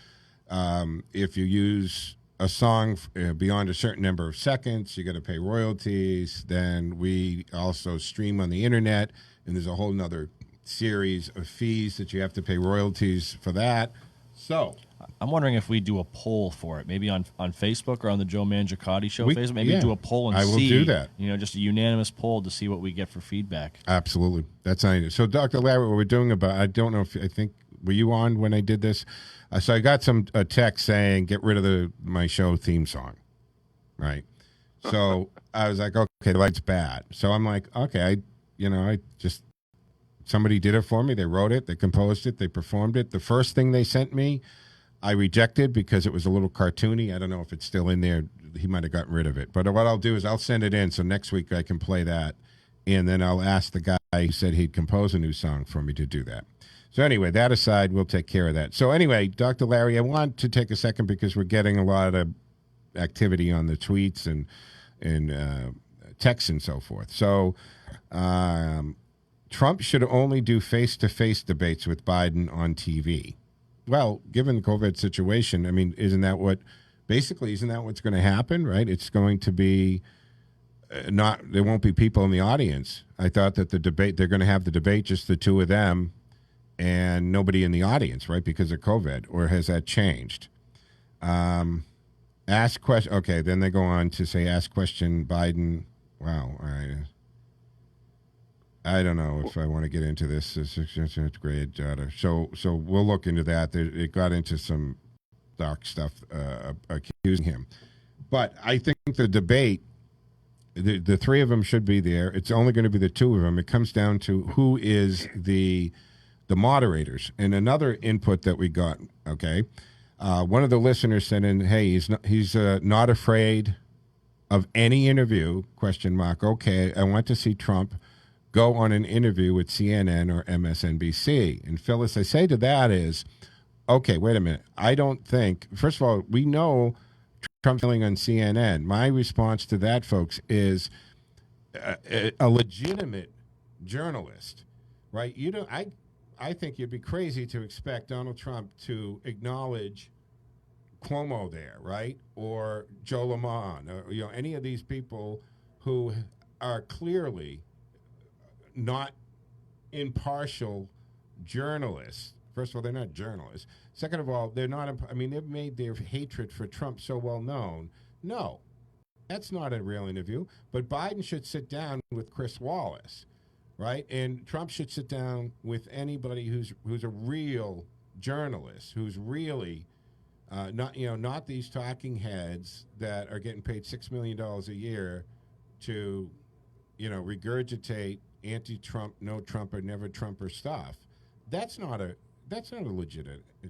if you use a song beyond a certain number of seconds, you got to pay royalties. Then we also stream on the internet, and there's a whole nother series of fees that you have to pay royalties for that. So I'm wondering if we do a poll for it, maybe on Facebook or on the Joe Mangiacotti Show Facebook. Maybe do a poll and I will do that. Just a unanimous poll to see what we get for feedback. Absolutely. That's how I do. So, Dr. Larry, what we're doing I don't know I think, were you on when I did this? So I got a text saying, get rid of my show theme song, right? So I was like, okay, that's bad. So I'm like, okay, somebody did it for me. They wrote it, they composed it, they performed it. The first thing they sent me, I rejected because it was a little cartoony. I don't know if it's still in there. He might have gotten rid of it. But what I'll do is I'll send it in so next week I can play that. And then I'll ask the guy who said he'd compose a new song for me to do that. So anyway, that aside, we'll take care of that. So anyway, Dr. Larry, I want to take a second because we're getting a lot of activity on the tweets and texts and so forth. So Trump should only do face-to-face debates with Biden on TV. Well, given the COVID situation, I mean, isn't that what's going to happen, right? It's going to be there won't be people in the audience. I thought that they're going to have the debate, just the two of them and nobody in the audience, right? Because of COVID, or has that changed? Ask question. Okay. Then they go on to say, ask question Biden. Wow. All right. I don't know if I want to get into this. It's grade data. So we'll look into that. It got into some dark stuff accusing him. But I think the debate, the three of them should be there. It's only going to be the two of them. It comes down to who is the moderators. And another input that we got, okay, one of the listeners sent in, hey, he's not afraid of any interview, question mark. Okay, I want to see Trump go on an interview with CNN or MSNBC. And Phyllis, I say to that is, okay, wait a minute. I don't think, first of all, we know Trump's dealing on CNN. My response to that, folks, is a legitimate journalist, right? I think you'd be crazy to expect Donald Trump to acknowledge Cuomo there, right? Or Joe Lamont, or any of these people who are clearly not impartial journalists, First of all, they're not journalists. Second of all, they're not. I mean, they've made their hatred for Trump so well known. No, that's not a real interview. But Biden should sit down with Chris Wallace, right? And Trump should sit down with anybody who's a real journalist, who's really not these talking heads that are getting paid $6 million a year to, regurgitate anti-Trump, no Trumper, never Trumper stuff. That's not a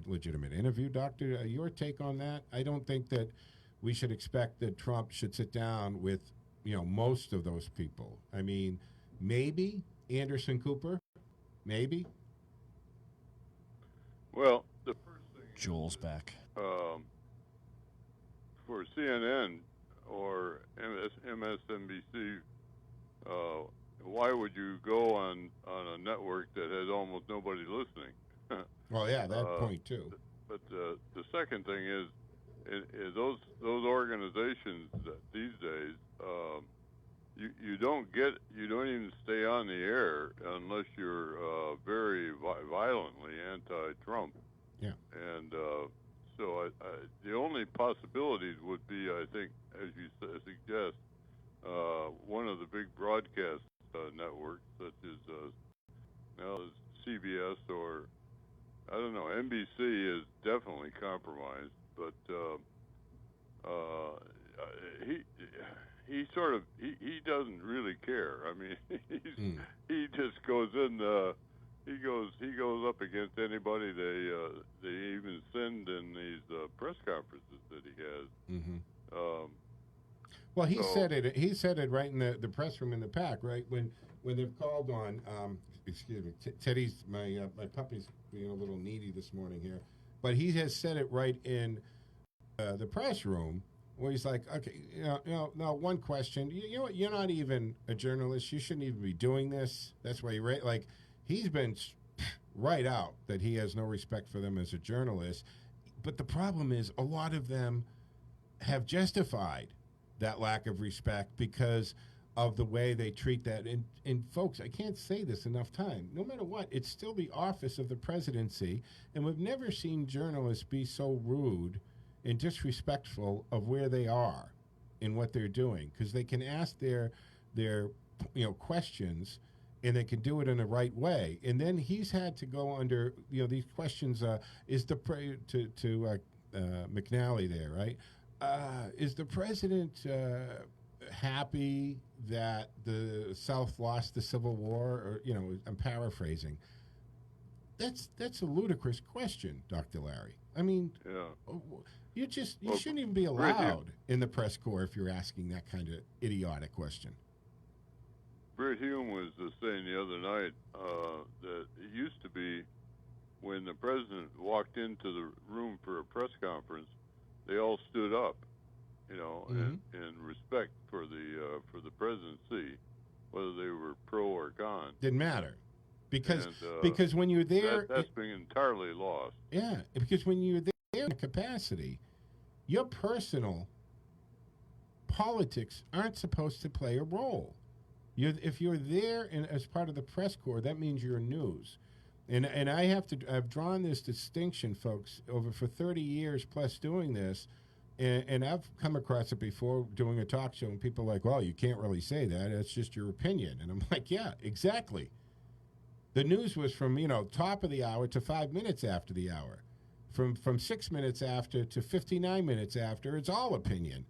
legitimate interview, Doctor. Your take on that? I don't think that we should expect that Trump should sit down with, most of those people. I mean, maybe Anderson Cooper, maybe. Well, the first thing Joel's back. For CNN or MSNBC, why would you go on a network that has almost nobody listening? Well, yeah, that point too. But the second thing is those organizations that these days, you don't even stay on the air unless you're very violently anti-Trump. Yeah. And so the only possibilities would be, I think, as you suggest, one of the big broadcast networks, such as CBS or, I don't know, NBC is definitely compromised, but he doesn't really care. I mean, he just goes in. He goes up against anybody they even send in these press conferences that he has. Mm-hmm. Well, he said it. He said it right in the press room in the PAC, right when they've called on. Excuse me, Teddy's my puppy's being a little needy this morning here, but he has said it right in the press room where he's like, okay, no, one question. You know what? You're not even a journalist. You shouldn't even be doing this. That's why he's been right out that he has no respect for them as a journalist. But the problem is a lot of them have justified that lack of respect because of the way they treat that. And folks, I can't say this enough time. No matter what, it's still the office of the presidency. And we've never seen journalists be so rude and disrespectful of where they are and what they're doing. Because they can ask their questions and they can do it in the right way. And then he's had to go under, these questions, is the to McNally there, right? Is the president happy that the South lost the Civil War? Or, I'm paraphrasing. That's a ludicrous question, Dr. Larry. I mean, you shouldn't even be allowed in the press corps if you're asking that kind of idiotic question. Britt Hume was saying the other night that it used to be when the president walked into the room for a press conference, they all stood up, in respect for the presidency, whether they were pro or con. Didn't matter, because when you're there, that's been entirely lost. Yeah, because when you're there in capacity, your personal politics aren't supposed to play a role. If you're there as part of the press corps, that means you're news. And I've drawn this distinction, folks, for 30 years plus doing this, and I've come across it before doing a talk show, and people are like, well, you can't really say that. That's just your opinion. And I'm like, yeah, exactly. The news was from, top of the hour to 5 minutes after the hour. From 6 minutes after to 59 minutes after, it's all opinion.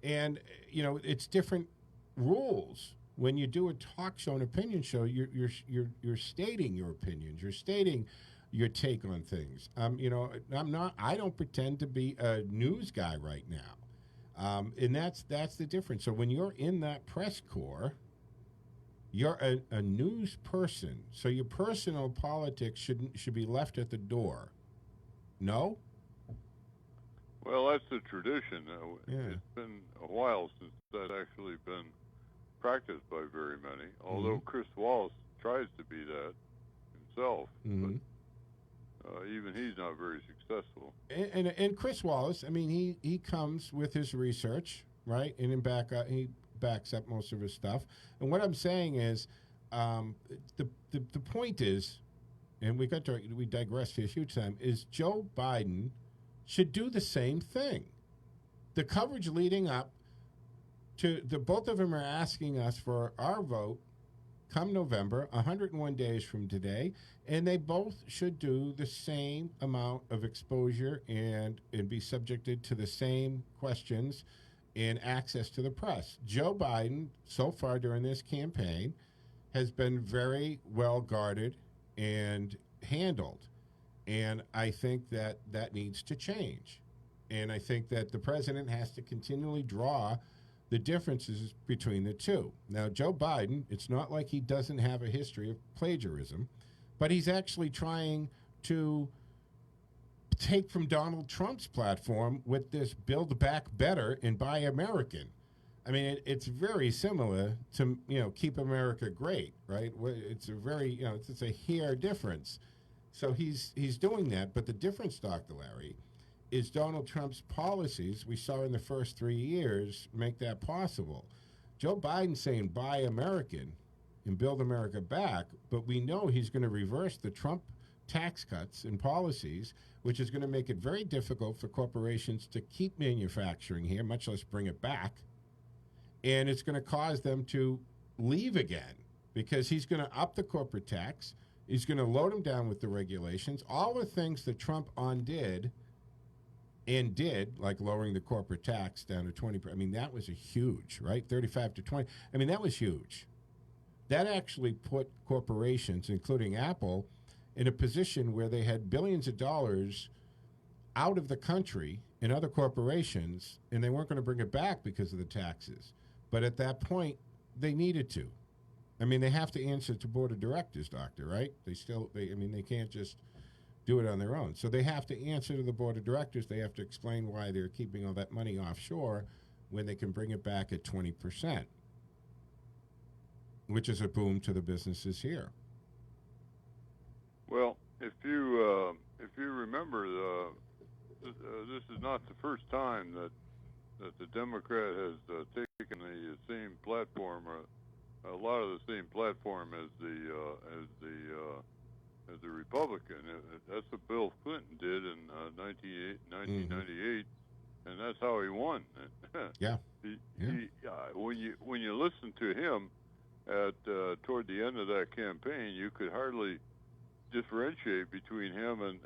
And, it's different rules. When you do a talk show, an opinion show, you're stating your opinions. You're stating your take on things. I don't pretend to be a news guy right now, and that's the difference. So when you're in that press corps, you're a news person. So your personal politics should be left at the door. No. Well, that's the tradition. It's been a while since that's actually been practiced by very many, although Chris Wallace tries to be that himself, but even he's not very successful. And Chris Wallace, I mean, he comes with his research, right, and he backs up most of his stuff. And what I'm saying is, the point is, and we digressed here a huge time, is Joe Biden should do the same thing. The coverage leading up to both of them are asking us for our vote come November, 101 days from today, and they both should do the same amount of exposure and be subjected to the same questions and access to the press. Joe Biden, so far during this campaign, has been very well guarded and handled, and I think that needs to change. And I think that the president has to continually draw the differences between the two. Now, Joe Biden, it's not like he doesn't have a history of plagiarism, but he's actually trying to take from Donald Trump's platform with this Build Back Better and Buy American. I mean, it's very similar to, Keep America Great, right? It's a very, it's a hair difference. So he's doing that, but the difference, Dr. Larry, is Donald Trump's policies we saw in the first 3 years make that possible. Joe Biden saying buy American and build America back, but we know he's going to reverse the Trump tax cuts and policies, which is going to make it very difficult for corporations to keep manufacturing here, much less bring it back. And it's going to cause them to leave again because he's going to up the corporate tax. He's going to load them down with the regulations, all the things that Trump undid and did, like lowering the corporate tax down to 20%. I mean, that was a huge, right? 35 to 20. I mean, that was huge. That actually put corporations, including Apple, in a position where they had billions of dollars out of the country in other corporations, and they weren't going to bring it back because of the taxes. But at that point, they needed to. I mean, they have to answer to board of directors, Doctor, right? They can't just do it on their own. So they have to answer to the board of directors. They have to explain why they're keeping all that money offshore when they can bring it back at 20%, which is a boom to the businesses here. Well, if you remember, this is not the first time that the Democrat has taken the same platform, a lot of the same platform as the Republican. That's what Bill Clinton did in 1998, and that's how he won. Yeah. When you listen to him toward the end of that campaign, you could hardly differentiate between him and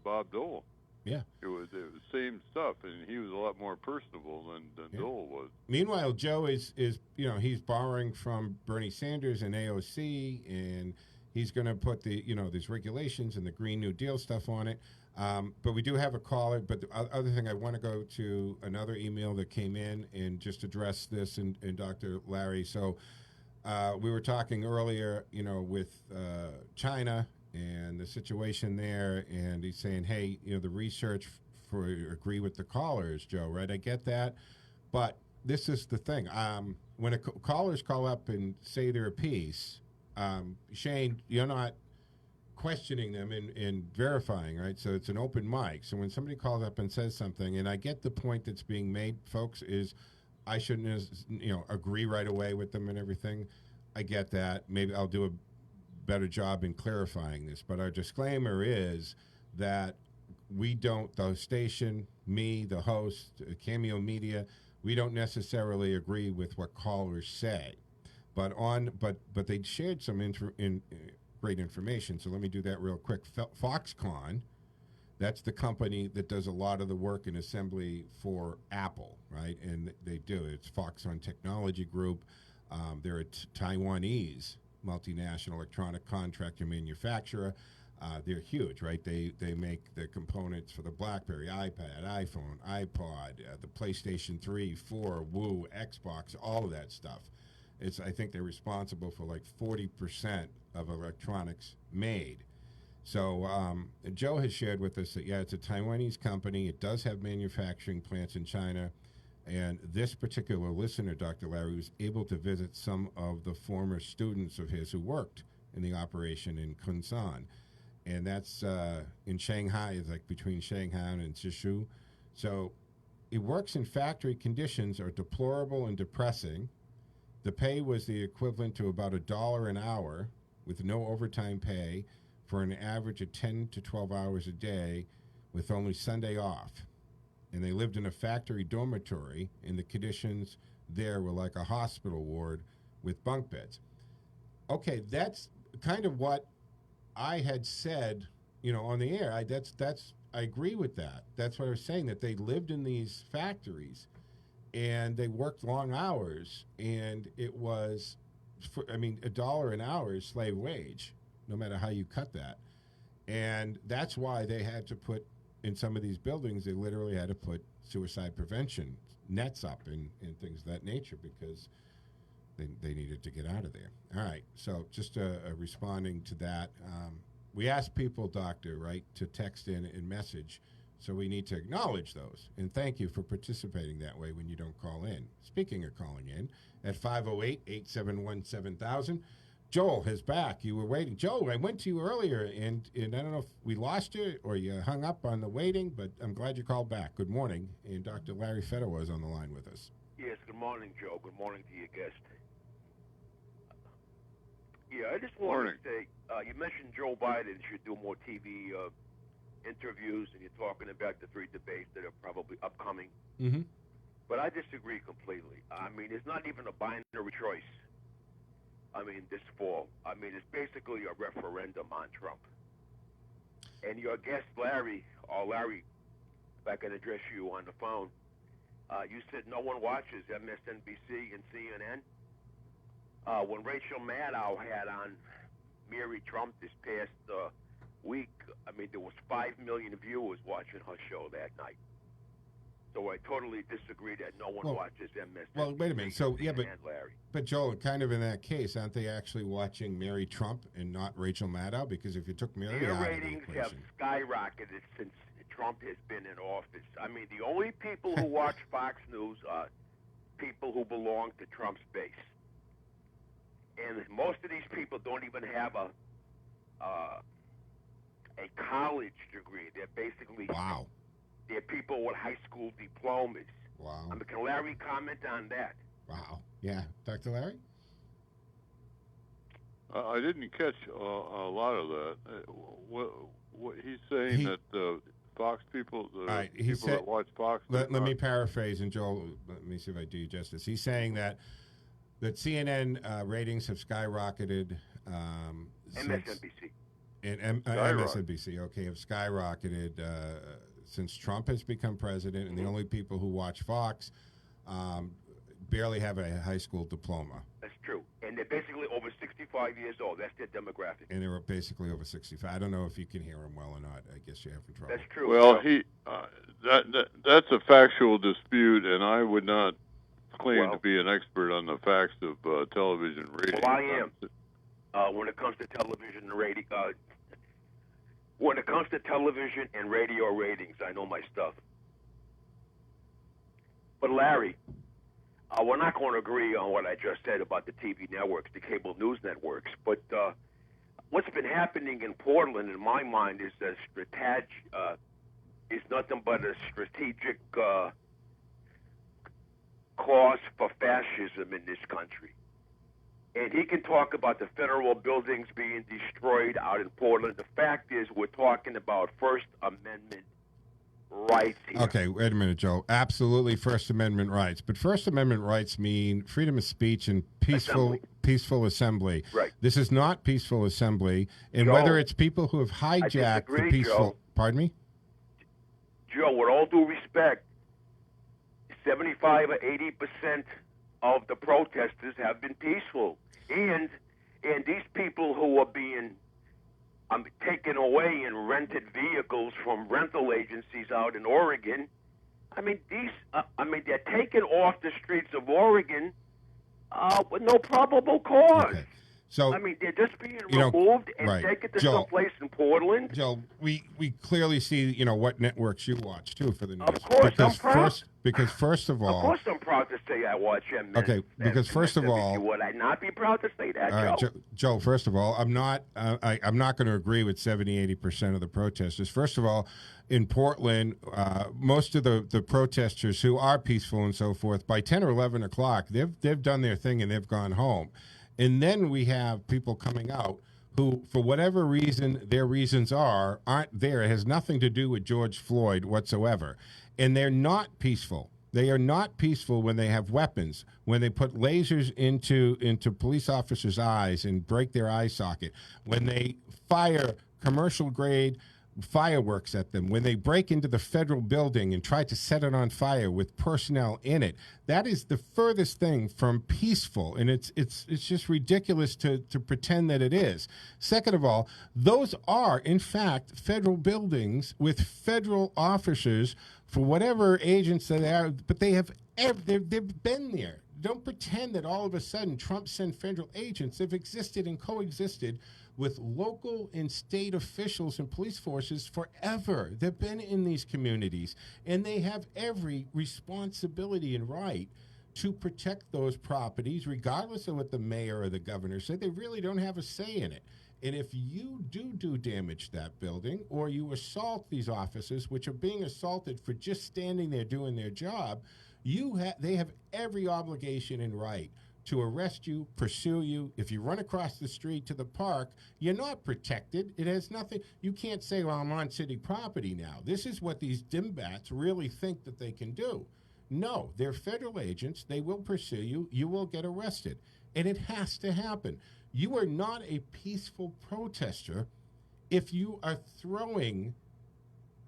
Bob Dole. Yeah, it was the same stuff, and he was a lot more personable than Dole was. Meanwhile, Joe is he's borrowing from Bernie Sanders and AOC, and he's going to put these regulations and the Green New Deal stuff on it. But we do have a caller. But the other thing, I want to go to another email that came in and just address this and Dr. Larry. So we were talking earlier, with China and the situation there, and he's saying, hey, the research agree with the callers, Joe, right? I get that. But this is the thing. When callers call up and say their piece, Shane, you're not questioning them and verifying, right? So it's an open mic. So when somebody calls up and says something, and I get the point that's being made, folks, is I shouldn't, agree right away with them and everything. I get that. Maybe I'll do a better job in clarifying this. But our disclaimer is that we don't, the station, me, the host, Cameo Media, we don't necessarily agree with what callers say. But they shared some great information. So let me do that real quick. Foxconn, that's the company that does a lot of the work in assembly for Apple, right? And they do. It's Foxconn Technology Group. They're a Taiwanese multinational electronic contractor manufacturer. They're huge, right? They make the components for the BlackBerry, iPad, iPhone, iPod, the PlayStation 3, 4, Woo, Xbox, all of that stuff. I think they're responsible for like 40% of electronics made. So Joe has shared with us that, it's a Taiwanese company. It does have manufacturing plants in China. And this particular listener, Dr. Larry, was able to visit some of the former students of his who worked in the operation in Kunsan. And that's in Shanghai. It's like between Shanghai and Zhizhou. So it works in factory conditions are deplorable and depressing. The pay was the equivalent to about $1 an hour. with no overtime pay for an average of 10 to 12 hours a day with only Sunday off. And they lived in a factory dormitory, and the conditions there were like a hospital ward with bunk beds. Okay, that's kind of what I had said, on the air. I agree with that. That's what I was saying, that they lived in these factories and they worked long hours, and it was, $1 an hour is slave wage, no matter how you cut that. And that's why they had to put, in some of these buildings, they literally had to put suicide prevention nets up and things of that nature, because they needed to get out of there. All right, so just responding to that, we asked people, Doctor, right, to text in and message, so we need to acknowledge those. And thank you for participating that way when you don't call in. Speaking of calling in, at 508-871-7000, Joel is back. You were waiting. Joel, I went to you earlier, and I don't know if we lost you or you hung up on the waiting, but I'm glad you called back. Good morning. And Dr. Larry Fedawa is on the line with us. Yes, good morning, Joe. Good morning to your guest. Yeah, I just wanted to say, you mentioned Joe Biden should do more TV interviews, and you're talking about the 3 debates that are probably upcoming. Mm-hmm. But I disagree completely. It's not even a binary choice. This fall. It's basically a referendum on Trump. And your guest, Larry, if I can address you on the phone, you said no one watches MSNBC and CNN. When Rachel Maddow had on Mary Trump this past week, there was 5 million viewers watching her show that night. So I totally disagree that no one watches MSNBC. Well, wait a minute. So, yeah, and Larry. but Joel, kind of in that case, aren't they actually watching Mary Trump and not Rachel Maddow? Because if you took Mary Their out of the ratings equation, have skyrocketed since Trump has been in office. The only people who watch Fox News are people who belong to Trump's base. And most of these people don't even have a college degree. They're basically they're people with high school diplomas. Wow. Can Larry comment on that? Wow. Yeah, Dr. Larry. I didn't catch a lot of that. What he's saying that Fox people, people that watch Fox. Let me paraphrase, and Joel, let me see if I do you justice. He's saying that CNN ratings have skyrocketed. MSNBC. MSNBC, okay, have skyrocketed since Trump has become president, and the only people who watch Fox barely have a high school diploma. That's true. And they're basically over 65 years old. That's their demographic. And they're basically over 65. I don't know if you can hear him well or not. I guess you're having trouble. That's true. Well, that's a factual dispute, and I would not claim to be an expert on the facts of television ratings. Well, I am. When it comes to television and radio, when it comes to television and radio ratings, I know my stuff. But Larry, we're not going to agree on what I just said about the TV networks, the cable news networks. But what's been happening in Portland, in my mind, is nothing but a strategic cause for fascism in this country. And he can talk about the federal buildings being destroyed out in Portland. The fact is, we're talking about First Amendment rights here. Okay, wait a minute, Joe. Absolutely First Amendment rights. But First Amendment rights mean freedom of speech and peaceful assembly. Right. This is not peaceful assembly. And Joe, whether it's people who have hijacked the peaceful... Joe. Pardon me? Joe, with all due respect, 75 or 80% of the protesters have been peaceful. And these people who are being taken away in rented vehicles from rental agencies out in Oregon, they're taken off the streets of Oregon with no probable cause. Okay. So, they're just being removed and taken to someplace in Portland. Joe, we clearly see, what networks you watch, too, for the news. Of course, I'm proud. Because first of all... Of course I'm proud to say I watch MSNBC. Okay, because first of all... Would I not be proud to say that, Joe? Joe, first of all, I'm not going to agree with 70-80% of the protesters. First of all, in Portland, most of the protesters who are peaceful and so forth, by 10 or 11 o'clock, they've done their thing and they've gone home. And then we have people coming out who, for whatever reason their reasons aren't there. It has nothing to do with George Floyd whatsoever. And they're not peaceful. They are not peaceful when they have weapons, when they put lasers into police officers' eyes and break their eye socket, when they fire commercial-grade fireworks at them, when they break into the federal building and try to set it on fire with personnel in it. That is the furthest thing from peaceful, and it's just ridiculous to pretend that it is. Second of all, those are, in fact, federal buildings with federal officers for whatever agents they are, but they've been there. Don't pretend that all of a sudden Trump sent federal agents. They've existed and coexisted with local and state officials and police forces forever. They've been in these communities, and they have every responsibility and right to protect those properties, regardless of what the mayor or the governor said. They really don't have a say in it. And if you do damage that building, or you assault these officers, which are being assaulted for just standing there doing their job, they have every obligation and right to arrest you, pursue you. If you run across the street to the park, you're not protected. It has nothing. You can't say, well, I'm on city property now. This is what these dimbats really think that they can do. No, they're federal agents. They will pursue you. You will get arrested. And it has to happen. You are not a peaceful protester if you are throwing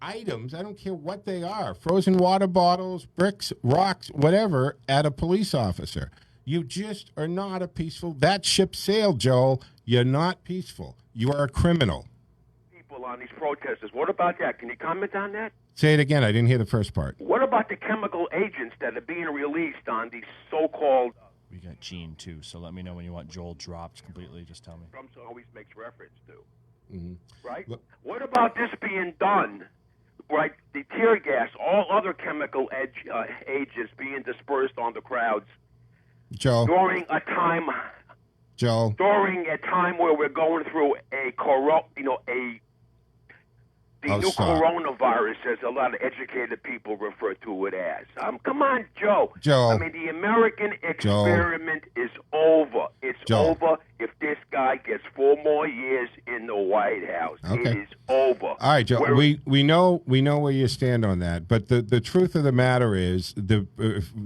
items, I don't care what they are, frozen water bottles, bricks, rocks, whatever, at a police officer. You just are not a peaceful. That ship sailed, Joel. You're not peaceful. You are a criminal. People on these protesters. What about that? Can you comment on that? Say it again. I didn't hear the first part. What about the chemical agents that are being released on these so-called... We got Gene, too, so let me know when you want Joel dropped completely. Just tell me. Trump always makes reference to. Mm-hmm. Right? What about this being done? Right? The tear gas, all other chemical agents being dispersed on the crowds. Joel. During a time where we're going through the new coronavirus, as a lot of educated people refer to it as. Come on, Joe. I mean, the American experiment is over. It's over if this guy gets 4 more years in the White House. Okay. It is over. All right, Joe. We know where you stand on that, but the truth of the matter is,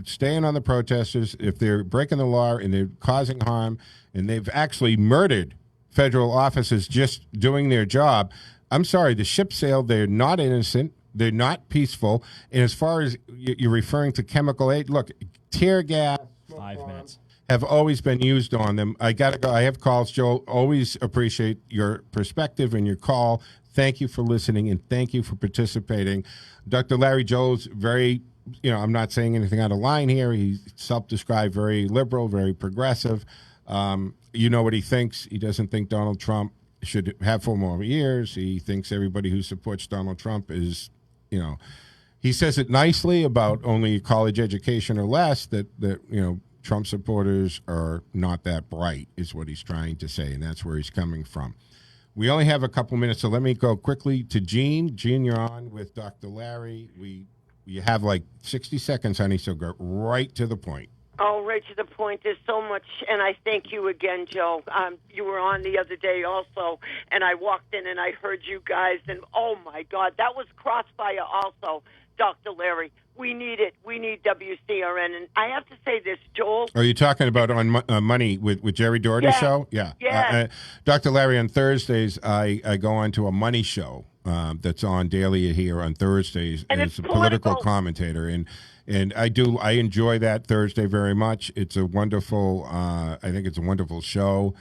staying on the protesters, if they're breaking the law and they're causing harm, and they've actually murdered federal officers just doing their job. I'm sorry, the ship sailed. They're not innocent. They're not peaceful. And as far as you're referring to chemical aid, look, tear gas, 5 minutes, have always been used on them. I got to go. I have calls, Joe. Always appreciate your perspective and your call. Thank you for listening, and thank you for participating. Dr. Larry Joe's very, I'm not saying anything out of line here. He's self-described very liberal, very progressive. You know what he thinks. He doesn't think Donald Trump should have 4 more years. He thinks everybody who supports Donald Trump is, he says it nicely about only a college education or less, that Trump supporters are not that bright, is what he's trying to say, and that's where he's coming from. We only have a couple minutes, so let me go quickly to Gene. Gene, you're on with Dr. Larry. You have like 60 seconds, honey, so go right to the point. Oh, right to the point. There's so much, and I thank you again, Joe. You were on the other day also, and I walked in and I heard you guys, and oh my God, that was Crossfire also, Dr. Larry. We need it. We need WCRN, and I have to say this, Joel. Are you talking about on Money with Jerry Doherty's show? Yeah. Yeah. Dr. Larry, on Thursdays, I go on to a money show that's on daily here on Thursdays as a political commentator, and I enjoy that Thursday very much. It's a wonderful, I think it's a wonderful show.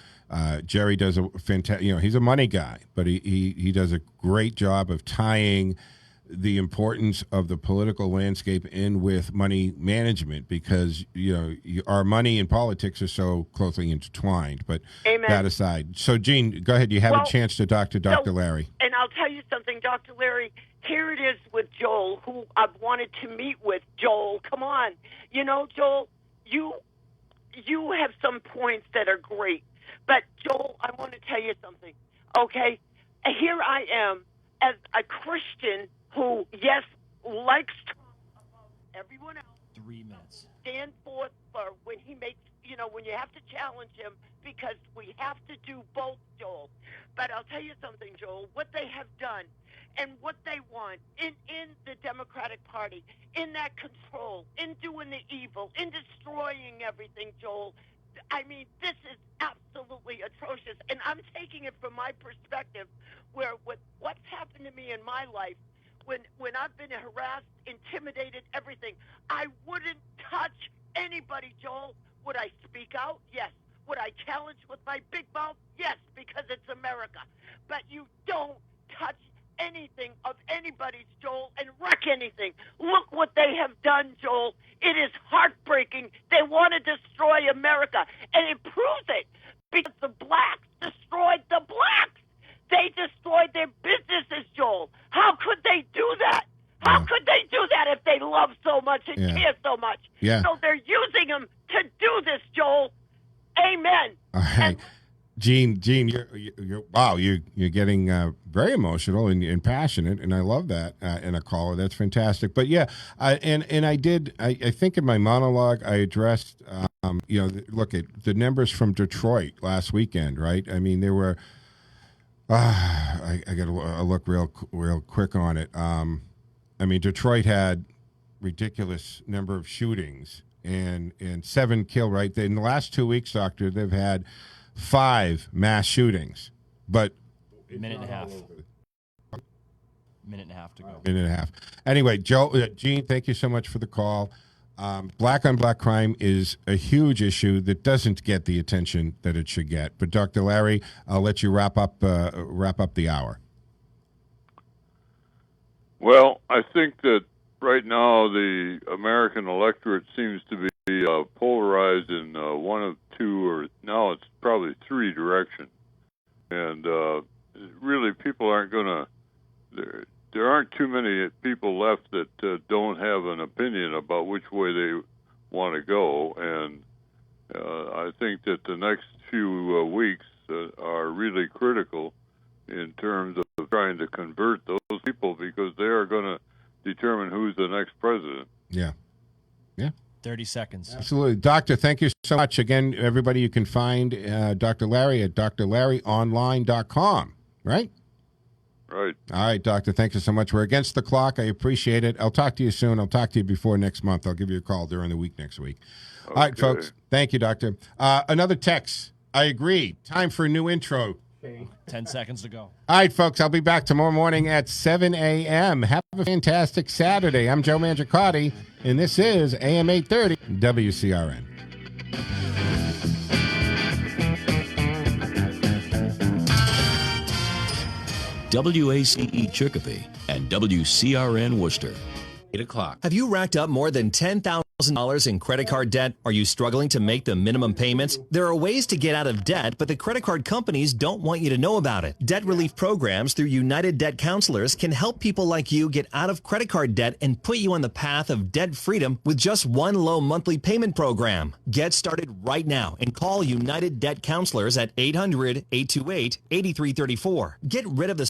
Jerry does a fantastic, he's a money guy, but he does a great job of tying the importance of the political landscape in with money management, because our money and politics are so closely intertwined. But Amen. That aside, so Gene, go ahead. You have a chance to talk to Dr. Larry. And I'll tell you something, Dr. Larry. Here it is with Joel, who I've wanted to meet with. Joel, come on. Joel, you have some points that are great. But, Joel, I want to tell you something, okay? Here I am as a Christian who, yes, likes Trump above everyone else. 3 minutes. Stand forth for when he makes, when you have to challenge him, because we have to do both, Joel. But I'll tell you something, Joel, what they have done and what they want in the Democratic Party, in that control, in doing the evil, in destroying everything, Joel. I mean, this is absolutely atrocious. And I'm taking it from my perspective, where with what's happened to me in my life, when I've been harassed, intimidated, everything, I wouldn't touch anybody, Joel. Would I speak out? Yes. Would I challenge with my big mouth? Yes, because it's America. But you don't touch anything of anybody's, Joel, and wreck anything. Look what they have done, Joel. It is heartbreaking. They want to destroy America, and it proves it, because the blacks destroyed the blacks. They destroyed their businesses, Joel. How could they do that? How could they do that if they love so much and care so much? Yeah. So they're using them to do this, Joel. Amen. All right. Gene, you're wow, you're getting very emotional and passionate, and I love that in a caller. That's fantastic. But yeah, I think in my monologue I addressed, look at the numbers from Detroit last weekend, right? I mean, there were, I got to look real quick on it. I mean, Detroit had ridiculous number of shootings and 7 killed. Right in the last 2 weeks, Doctor, they've had 5 mass shootings, but minute and a half to go. Minute and a half. Anyway, Gene, thank you so much for the call. Black on black crime is a huge issue that doesn't get the attention that it should get. But Dr. Larry, I'll let you wrap up the hour. Well, I think that right now the American electorate seems to be polarized in one of two, or now it's probably 3 directions. And really, people aren't going to. There aren't too many people left that don't have an opinion about which way they want to go. And I think that the next few weeks are really critical in terms of trying to convert those people, because they are going to determine who's the next president. Yeah. 30 seconds. Absolutely. Doctor, thank you so much. Again, everybody, you can find Dr. Larry at drlarryonline.com, right? Right. All right, Doctor, thank you so much. We're against the clock. I appreciate it. I'll talk to you soon. I'll talk to you before next month. I'll give you a call during the week next week. Okay. All right, folks. Thank you, Doctor. Another text. I agree. Time for a new intro. 10 seconds to go. All right, folks. I'll be back tomorrow morning at 7 a.m. Have a fantastic Saturday. I'm Joe Mangiacotti, and this is AM 830 WCRN. WACE Chicopee and WCRN Worcester. 8 o'clock. Have you racked up more than $10,000 in credit card debt? Are you struggling to make the minimum payments? There are ways to get out of debt, but the credit card companies don't want you to know about it. Debt relief programs through United Debt Counselors can help people like you get out of credit card debt and put you on the path of debt freedom with just one low monthly payment program. Get started right now and call United Debt Counselors at 800-828-8334. Get rid of the